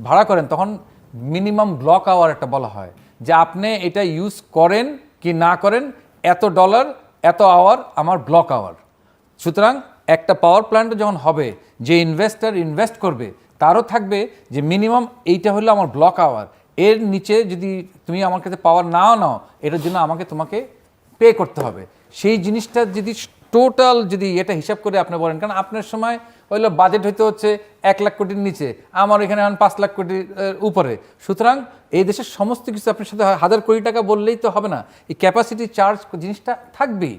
ভাড়া করেন তখন মিনিমাম ব্লক আওয়ার একটা বলা হয় যে আপনি এটা ইউজ করেন কি না করেন, এত ডলার এত আওয়ার আমার ব্লক আওয়ার। সুতরাং একটা পাওয়ার প্ল্যান্ট যখন হবে, যে ইনভেস্টার ইনভেস্ট করবে তারও থাকবে যে মিনিমাম এইটা হলো আমার ব্লক আওয়ার, এর নিচে যদি তুমি আমার কাছে পাওয়ার নাও এটার জন্য তোমাকে পে করতে হবে। সেই জিনিসটা যদি টোটাল যদি এটা হিসাব করে আপনি বলেন, কারণ আপনার সময় হইলো বাজেট হইতে হচ্ছে 1 লাখ কোটির নিচে, আমার এখানে 5 লাখ কোটির উপরে। সুতরাং এই দেশের সমস্ত কিছু আপনার সাথে 1000 কোটি টাকা বললেই তো হবে না, এই ক্যাপাসিটি চার্জ জিনিসটা থাকবেই।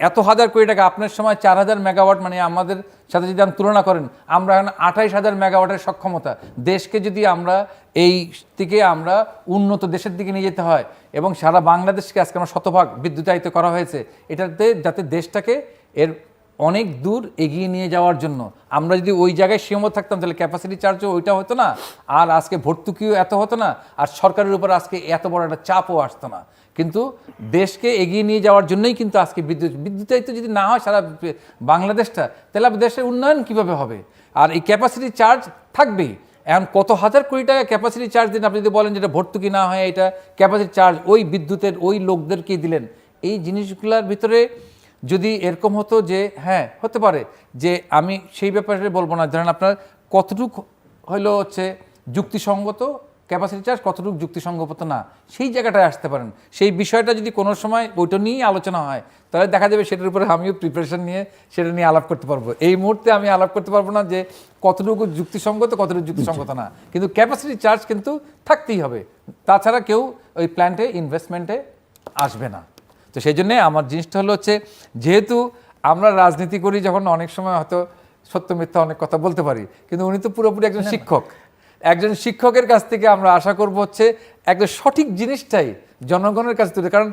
এত হাজার কোটি টাকা, আপনার সময় 4000 মেগাওয়াট, মানে আমাদের সাথে যদি আপনি তুলনা করেন, আমরা এখন 28,000 মেগাওয়াটের সক্ষমতা। দেশকে যদি আমরা এই দিকে আমরা উন্নত দেশের দিকে নিয়ে যেতে হয়, এবং সারা বাংলাদেশকে আজকে আমরা শতভাগ বিদ্যুতায়িত করা হয়েছে, এটাতে যাতে দেশটাকে এর অনেক দূর এগিয়ে নিয়ে যাওয়ার জন্য। আমরা যদি ওই জায়গায় সীমাবদ্ধ থাকতাম তাহলে ক্যাপাসিটি চার্জও ওইটা হতো না, আর আজকে ভর্তুকিও এত হতো না, আর সরকারের উপর আজকে এত বড় একটা চাপও আসতো না। কিন্তু দেশকে এগিয়ে নিয়ে যাওয়ার জন্যই কিন্তু আজকে বিদ্যুতায়িত যদি না হয় সারা বাংলাদেশটা, তাহলে দেশের উন্নয়ন কিভাবে হবে? আর এই ক্যাপাসিটি চার্জ থাকবেই। এখন কত হাজার কোটি টাকা ক্যাপাসিটি চার্জ দিন, আপনি যদি বলেন যেটা ভর্তুকি না হয়, এটা ক্যাপাসিটি চার্জ ওই বিদ্যুতের ওই লোকদেরকেই দিলেন। এই জিনিসগুলোর ভিতরে যদি এরকম হতো যে হ্যাঁ হতে পারে যে, আমি সেই ব্যাপারে বলবো না, ধরেন আপনার কতটুকু হলো হচ্ছে যুক্তিসঙ্গত ক্যাপাসিটি চার্জ, কতটুকু যুক্তিসঙ্গত না, সেই জায়গাটায় আসতে পারেন। সেই বিষয়টা যদি কোনো সময় ওইটা নিয়েই আলোচনা হয়, তাহলে দেখা যাবে সেটার উপরে আমিও প্রিপারেশন নিয়ে সেটা নিয়ে আলাপ করতে পারবো। এই মুহূর্তে আমি আলাপ করতে পারবো না যে কতটুকু যুক্তিসঙ্গত কতটুকু যুক্তিসঙ্গত না, কিন্তু ক্যাপাসিটি চার্জ কিন্তু থাকতেই হবে, তাছাড়া কেউ ওই প্ল্যান্টে ইনভেস্টমেন্টে আসবে না। তো সেই জন্যে আমার জিনিসটা হলো হচ্ছে, যেহেতু আমরা রাজনীতি করি, যখন অনেক সময় হয়তো সত্য মিথ্যা অনেক কথা বলতে পারি, কিন্তু উনি তো পুরোপুরি একজন শিক্ষক। একজন শিক্ষকের কাছ থেকে আমরা আশা করব হচ্ছে একদম সঠিক জিনিসটাই জনগণের কাছে তুলে, কারণ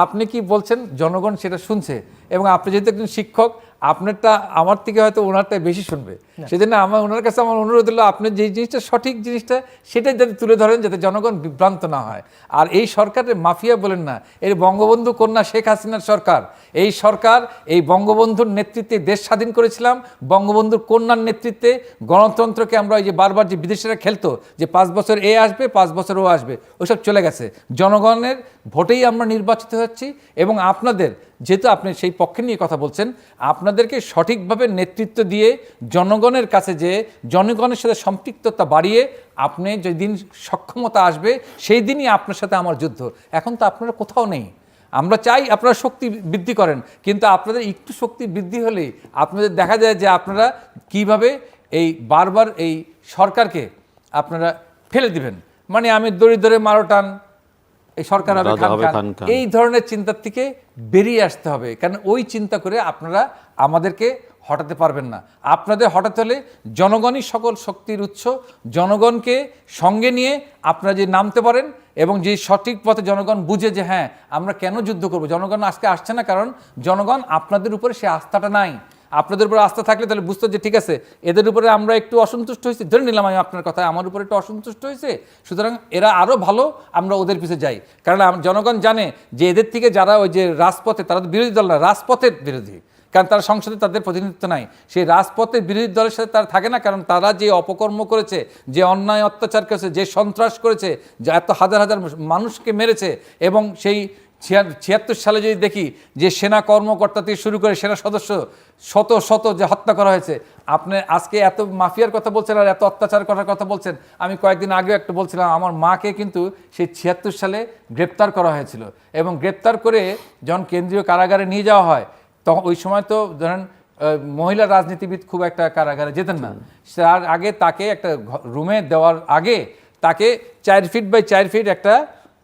আপনি কি বলছেন জনগণ সেটা শুনছে, এবং আপনি যেহেতু একজন শিক্ষক, আপনারটা আমার থেকে হয়তো ওনারটাই বেশি শুনবে। সেই জন্য ওনার কাছে আমার অনুরোধ হলো, আপনি যে জিনিসটা সঠিক জিনিসটা সেটাই যাতে তুলে ধরেন, যাতে জনগণ বিভ্রান্ত না হয়। আর এই সরকারের মাফিয়া বলেন না, এই বঙ্গবন্ধু কন্যা শেখ হাসিনার সরকার, এই সরকার এই বঙ্গবন্ধুর নেতৃত্বে দেশ স্বাধীন করেছিলাম, বঙ্গবন্ধুর কন্যার নেতৃত্বে গণতন্ত্রকে আমরা ওই যে বারবার যে বিদেশিরা খেলতো যে 5 বছর এ আসবে 5 বছর ও আসবে, ওইসব চলে গেছে। জনগণের ভোটেই আমরা নির্বাচিত হচ্ছি, এবং আপনাদের যেহেতু আপনি সেই পক্ষে নিয়ে কথা বলছেন, আপনাদেরকে সঠিকভাবে নেতৃত্ব দিয়ে জনগণের কাছে যে জনগণের সাথে সম্পৃক্ততা বাড়িয়ে আপনি যেদিন সক্ষমতা আসবে সেই দিনই আপনার সাথে আমার যুদ্ধ। এখন তো আপনারা কোথাও নেই। আমরা চাই আপনারা শক্তি বৃদ্ধি করেন, কিন্তু আপনাদের একটু শক্তি বৃদ্ধি হলেই আপনাদের দেখা যায় যে আপনারা কিভাবে এই বারবার এই সরকারকে আপনারা ফেলে দিবেন। মানে আমি দরিদ্রে মারো টান, এই সরকার হবে খান, এই ধরনের চিন্তার থেকে বেরিয়ে আসতে হবে। কারণ ওই চিন্তা করে আপনারা আমাদেরকে হটাতে পারবেন না। আপনাদের হটাতে হলে জনগণই সকল শক্তির উৎস, জনগণকে সঙ্গে নিয়ে আপনারা যে নামতে পারেন, এবং যে সঠিক পথে জনগণ বুঝে যে হ্যাঁ আমরা কেন যুদ্ধ করব। জনগণ আজকে আসছে না কারণ জনগণ আপনাদের উপরে সে আস্থাটা নাই। আপনাদের উপরে আস্থা থাকলে তাহলে বুঝতো যে ঠিক আছে, এদের উপরে আমরা একটু অসন্তুষ্ট হয়েছি, ধরে নিলাম আমি আপনার কথায় আমার উপরে একটু অসন্তুষ্ট হয়েছে, সুতরাং এরা আরও ভালো, আমরা ওদের পিছে যাই। কারণ জনগণ জানে যে এদের থেকে যারা ওই যে রাজপথে, তারা তো বিরোধী দল না, রাজপথের বিরোধী, কারণ তারা সংসদে তাদের প্রতিনিধিত্ব নাই। সেই রাজপথের বিরোধী দলের সাথে তারা থাকে না, কারণ তারা যে অপকর্ম করেছে, যে অন্যায় অত্যাচার করেছে, যে সন্ত্রাস করেছে, যে এত হাজার হাজার মানুষকে মেরেছে, এবং সেই 76 সালে যদি দেখি যে সেনা কর্মকর্তা থেকে শুরু করে সেনা সদস্য শত শত যে হত্যা করা হয়েছে। আপনি আজকে এত মাফিয়ার কথা বলছেন আর এত অত্যাচার করার কথা বলছেন। আমি কয়েকদিন আগেও একটা বলছিলাম, আমার মাকে কিন্তু সেই 76 সালে গ্রেপ্তার করা হয়েছিল, এবং গ্রেপ্তার করে যখন কেন্দ্রীয় কারাগারে নিয়ে যাওয়া হয়, তখন ওই সময় তো ধরেন মহিলা রাজনীতিবিদ খুব একটা কারাগারে যেতেন না। তার আগে তাকে একটা রুমে দেওয়ার আগে তাকে 4 ফিট বাই 4 ফিট একটা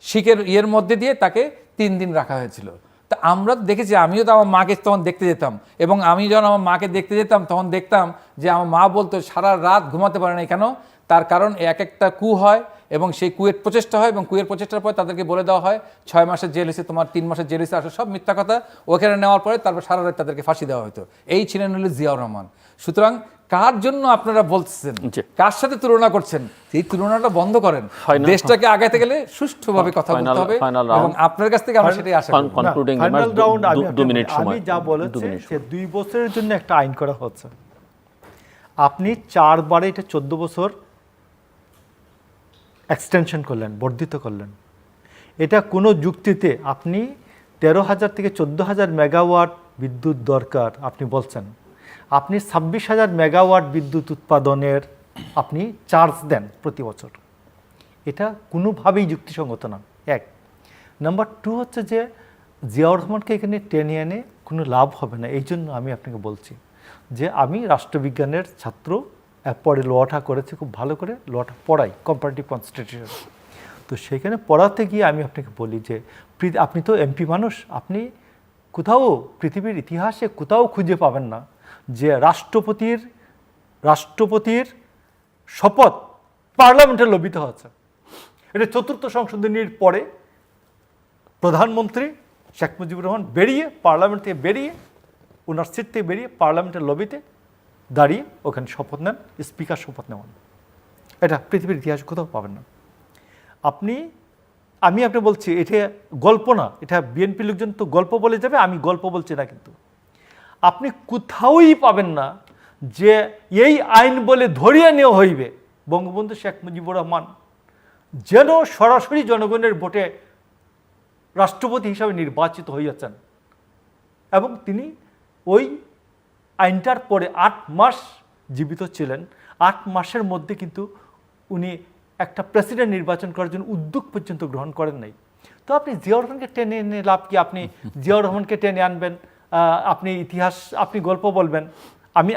শিকের ইয়ের মধ্যে দিয়ে তাকে 3 দিন রাখা হয়েছিল। তা আমরা দেখেছি, আমিও তো আমার মাকে তখন দেখতে যেতাম, এবং আমি যখন আমার মাকে দেখতে যেতাম তখন দেখতাম যে আমার মা বলতো সারা রাত ঘুমাতে পারে না। কেন? তার কারণ এক একটা কু হয়, এবং সেই কুয়ের প্রচেষ্টা হয়, এবং কুয়ের প্রচেষ্টার পরে তাদেরকে বলে দেওয়া হয় 6 মাসের জেল হয়েছে, তোমার 3 মাসের জেল হয়েছে, আসলে সব মিথ্যা কথা। ওখানে নেওয়ার পরে তারপর সারা রাত তাদেরকে ফাঁসি দেওয়া হতো। এই ছিলেন হলো জিয়াউর রহমান। সুতরাং কার জন্য আপনারা বলছেন, কার সাথে তুলনা করছেন, এই তুলনাটা বন্ধ করেন। দেশটাকে আগাইতে গেলে সুষ্ঠুভাবে কথা বলতে হবে, এবং আপনার কাছ থেকে আমরা সেটাই আশা করি। ফাইনাল রাউন্ড আমি যা বলেছি যে 2 বছরের জন্য একটা আইন করা হচ্ছে, আপনি 4 বারে এটা 14 বছর এক্সটেনশন করলেন, বর্ধিত করলেন। এটা কোনো যুক্তিতে আপনি 13,000 থেকে 14,000 মেগাওয়াট বিদ্যুৎ দরকার আপনি বলছেন, আপনি 26,000 মেগাওয়াট বিদ্যুৎ উৎপাদনের আপনি চার্জ দেন প্রতি বছর, এটা কোনোভাবেই যুক্তিসঙ্গত না। 1 নাম্বার 2 হচ্ছে যে জিয়াউর রহমানকে এখানে টেনে এনে কোনো লাভ হবে না। এই জন্য আমি আপনাকে বলছি যে আমি রাষ্ট্রবিজ্ঞানের ছাত্র, পরে লটা করেছি, খুব ভালো করে লটা পড়াই, কম্পারেটিভ কনস্টিটিউশন। তো সেখানে পড়াতে গিয়ে আমি আপনাকে বলি যে আপনি তো এমপি মানুষ, আপনি কোথাও পৃথিবীর ইতিহাসে কোথাও খুঁজে পাবেন না যে রাষ্ট্রপতির শপথ পার্লামেন্টে লবিত হচ্ছে। এটা চতুর্থ সংশোধনীর পরে প্রধানমন্ত্রী শেখ মুজিবুর রহমান বেরিয়ে পার্লামেন্ট থেকে বেরিয়ে ওনার সিট থেকে বেরিয়ে পার্লামেন্টের লবিতে দাঁড়িয়ে ওখানে শপথ নেন, স্পিকার শপথ নেওয়ান। এটা পৃথিবীর ইতিহাসে কোথাও পাবেন না। আমি আপনি বলছি এটা গল্প না, এটা বিএনপি লোকজন তো গল্প বলে যাবে, আমি গল্প বলছি না, কিন্তু আপনি কোথাওই পাবেন না যে এই আইন বলে ধরিয়ে নেওয়া হইবে বঙ্গবন্ধু শেখ মুজিবুর রহমান যেন সরাসরি জনগণের ভোটে রাষ্ট্রপতি হিসাবে নির্বাচিত হইয়াছেন, এবং তিনি ওই আইনটার পরে 8 মাস জীবিত ছিলেন। 8 মাসের মধ্যে কিন্তু উনি একটা প্রেসিডেন্ট নির্বাচন করার জন্য উদ্যোগ পর্যন্ত গ্রহণ করেন নাই। তো আপনি জিয়াউর রহমানকে টেনে এনে লাভ কি? আপনি জিয়াউর রহমানকে টেনে আনবেন, আপনি ইতিহাস, আপনি গল্প বলবেন।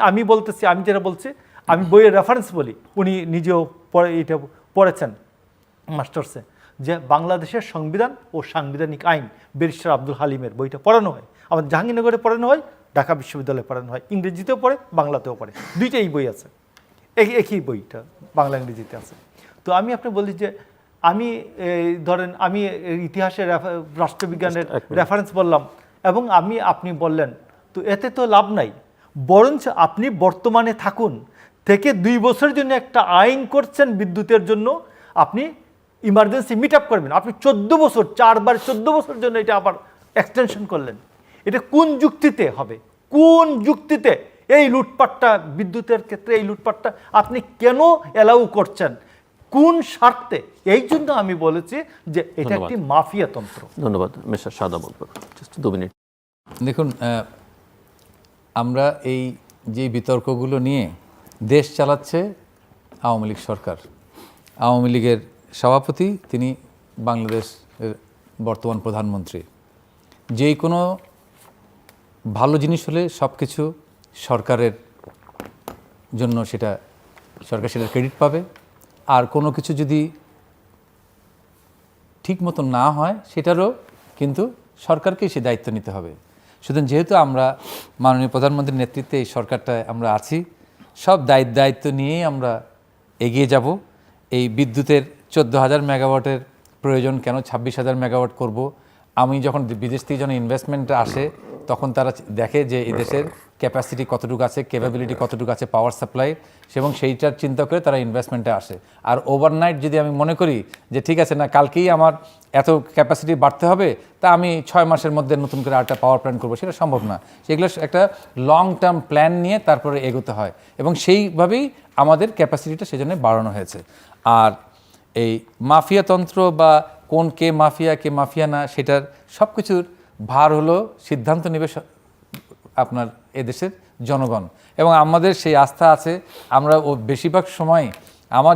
আমি বলতেছি, আমি যেটা বলছি আমি বইয়ের রেফারেন্স বলি, উনি নিজেও এটা পড়েছেন মাস্টার্সে, যে বাংলাদেশের সংবিধান ও সাংবিধানিক আইন ব্যারিস্টার আব্দুল হালিমের বইটা পড়ানো হয়, আমাদের জাহাঙ্গীরনগরে পড়ানো হয়, ঢাকা বিশ্ববিদ্যালয়ে পড়ানো হয়, ইংরেজিতেও পড়ে বাংলাতেও পড়ে, দুইটাই বই আছে, একই বইটা বাংলা ইংরেজিতে আছে। তো আমি আপনি বলি যে আমি ধরেন আমি ইতিহাসের রাষ্ট্রবিজ্ঞানের রেফারেন্স বললাম এবং আপনি বললেন, তো এতে তো লাভ নাই, বরঞ্চ আপনি বর্তমানে থাকুন, থেকে 2 বছরের জন্য একটা আইন করছেন বিদ্যুতের জন্য, আপনি ইমার্জেন্সি মিট আপ করবেন, আপনি 14 বছর 4 বার 14 বছরের জন্য এটা আবার এক্সটেনশন করলেন। এটা কোন যুক্তিতে হবে? কোন যুক্তিতে এই লুটপাটটা, বিদ্যুতের ক্ষেত্রে এই লুটপাটটা আপনি কেন অ্যালাউ করছেন? কোন স্বার্থে? এই জন্য আমি বলেছি যে এটা একটি মাফিয়া তন্ত্র। ধন্যবাদ। মিস্টার শাহাদাত বলবো, জাস্ট 2 মিনিট। দেখুন, আমরা এই যে বিতর্কগুলো নিয়ে দেশ চালাচ্ছে আওয়ামী লীগ সরকার। আওয়ামী লীগের সভাপতি, তিনি বাংলাদেশের বর্তমান প্রধানমন্ত্রী। যেই কোনো ভালো জিনিস হলে সব কিছু সরকারের জন্য সরকার সেটার ক্রেডিট পাবে, আর কোনো কিছু যদি ঠিক মতো না হয় সেটারও কিন্তু সরকারকেই সে দায়িত্ব নিতে হবে। সুতরাং যেহেতু আমরা মাননীয় প্রধানমন্ত্রীর নেতৃত্বে এই সরকারটায় আমরা আছি, সব দায়িত্ব নিয়েই আমরা এগিয়ে যাব। এই বিদ্যুতের 14,000 মেগাওয়াটের প্রয়োজন কেন 26,000 মেগাওয়াট করব? আমি যখন বিদেশ থেকে যখন ইনভেস্টমেন্ট আসে তখন তারা দেখে যে এই দেশের ক্যাপাসিটি কতটুকু আছে, ক্যাপাবিলিটি কতটুকু আছে পাওয়ার সাপ্লাই, এবং সেইটার চিন্তা করে তারা ইনভেস্টমেন্টে আসে। আর ওভারনাইট যদি আমি মনে করি যে ঠিক আছে না, কালকেই আমার এত ক্যাপাসিটি বাড়তে হবে, তা আমি 6 মাসের মধ্যে নতুন করে আরেকটা পাওয়ার প্ল্যান্ট করবো, সেটা সম্ভব না। সেগুলো একটা লং টার্ম প্ল্যান নিয়ে তারপরে এগোতে হয়, এবং সেইভাবেই আমাদের ক্যাপাসিটিটা সেজন্য বাড়ানো হয়েছে। আর এই মাফিয়াতন্ত্র বা কে মাফিয়া না, সেটার সব কিছুর ভার হলো সিদ্ধান্ত নেবে আপনার এদেশের জনগণ, এবং আমাদের সেই আস্থা আছে। আমরা বেশিরভাগ সময়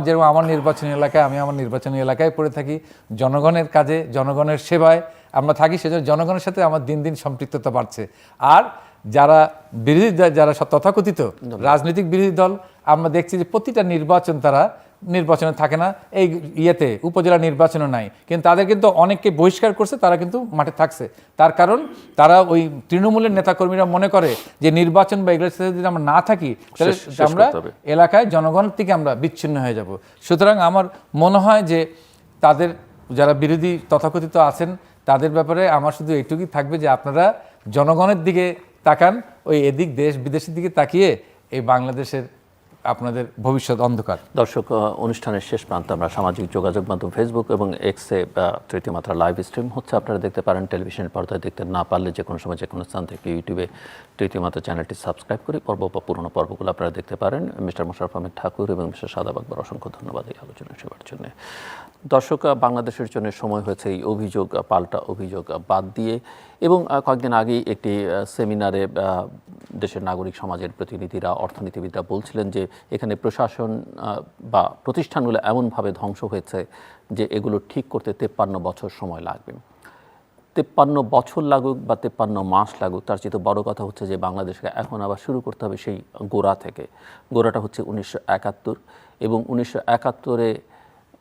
যেরকম আমার নির্বাচনী এলাকায় পড়ে থাকি, জনগণের কাজে, জনগণের সেবায় আমরা থাকি, সেজন্য জনগণের সাথে আমার দিন দিন সম্পৃক্ততা বাড়ছে। আর যারা যারা তথাকথিত রাজনৈতিক বিরোধী দল, আমরা দেখছি যে প্রতিটা নির্বাচন তারা নির্বাচনে থাকে না, এই উপজেলা নির্বাচনও নাই, কিন্তু তাদের কিন্তু অনেককে বহিষ্কার করছে, তারা কিন্তু মাঠে থাকছে। তার কারণ তারা ওই তৃণমূলের নেতাকর্মীরা মনে করে যে নির্বাচন বা এগুলোর সাথে যদি আমরা না থাকি তাহলে আমরা এলাকায় জনগণ থেকে আমরা বিচ্ছিন্ন হয়ে যাব। সুতরাং আমার মনে হয় যে তাদের যারা বিরোধী তথাকথিত আছেন তাদের ব্যাপারে আমার শুধু এইটুকুই থাকবে যে আপনারা জনগণের দিকে তাকান, ওই এদিক দেশ বিদেশের দিকে তাকিয়ে এই বাংলাদেশের আপনাদের ভবিষ্যৎ অন্ধকার। দর্শক, অনুষ্ঠানের শেষ প্রান্তে আমরা সামাজিক যোগাযোগ মাধ্যম ফেসবুক এবং এক্সে তৃতীয় মাত্রা লাইভ স্ট্রিম হচ্ছে, আপনারা দেখতে পারেন। টেলিভিশনের পর্দায় দেখতে না পারলে যে কোনো সময় যে কোনো স্থান থেকে ইউটিউবে তৃতীয় মাত্রা চ্যানেলটি সাবস্ক্রাইব করে পুরনো পর্বগুলো আপনারা দেখতে পারেন। মিস্টার মোশাররফ আহমেদ ঠাকুর এবং মিস্টার শাহাদাত আকবর, অসংখ্য ধন্যবাদ এই আলোচনা সেবার জন্য। দর্শক, বাংলাদেশের জন্য সময় হয়েছে এই অভিযোগ পাল্টা অভিযোগ বাদ দিয়ে, এবং কয়েকদিন আগেই একটি সেমিনারে দেশের নাগরিক সমাজের প্রতিনিধিরা, অর্থনীতিবিদরা বলছিলেন যে এখানে প্রশাসন বা প্রতিষ্ঠানগুলো এমনভাবে ধ্বংস হয়েছে যে এগুলো ঠিক করতে 53 বছর সময় লাগবে। 53 বছর লাগুক বা 53 মাস লাগুক, তার চেয়ে বড় কথা হচ্ছে যে বাংলাদেশকে এখন আবার শুরু করতে হবে সেই গোড়া থেকে। গোড়াটা হচ্ছে 1971, এবং 1971-এ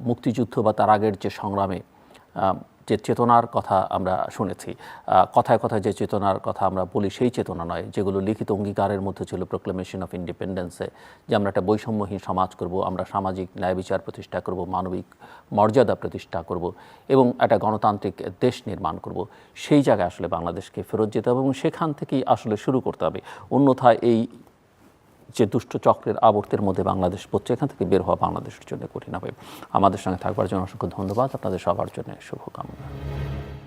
মুক্তিযুদ্ধ বা তার আগের যে সংগ্রামে যে চেতনার কথা আমরা শুনেছি, কথায় কথায় যে চেতনার কথা আমরা বলি সেই চেতনা নয়, যেগুলো লিখিত অঙ্গীকারের মধ্যে ছিল প্রোক্লেমেশন অফ ইন্ডিপেন্ডেন্সে, যে আমরা একটা বৈষম্যহীন সমাজ করব, আমরা সামাজিক ন্যায় বিচার প্রতিষ্ঠা করব, মানবিক মর্যাদা প্রতিষ্ঠা করব এবং একটা গণতান্ত্রিক দেশ নির্মাণ করব। সেই জায়গায় আসলে বাংলাদেশকে ফেরত যেতে হবে এবং সেখান থেকেই আসলে শুরু করতে হবে। অন্যথায় এই যে দুষ্ট চক্রের আবর্তের মধ্যে বাংলাদেশ পড়ছে, এখান থেকে বের হওয়া বাংলাদেশের জন্য কঠিন হবে। আমাদের সঙ্গে থাকবার জন্য অসংখ্য ধন্যবাদ। আপনাদের সবার জন্য শুভকামনা।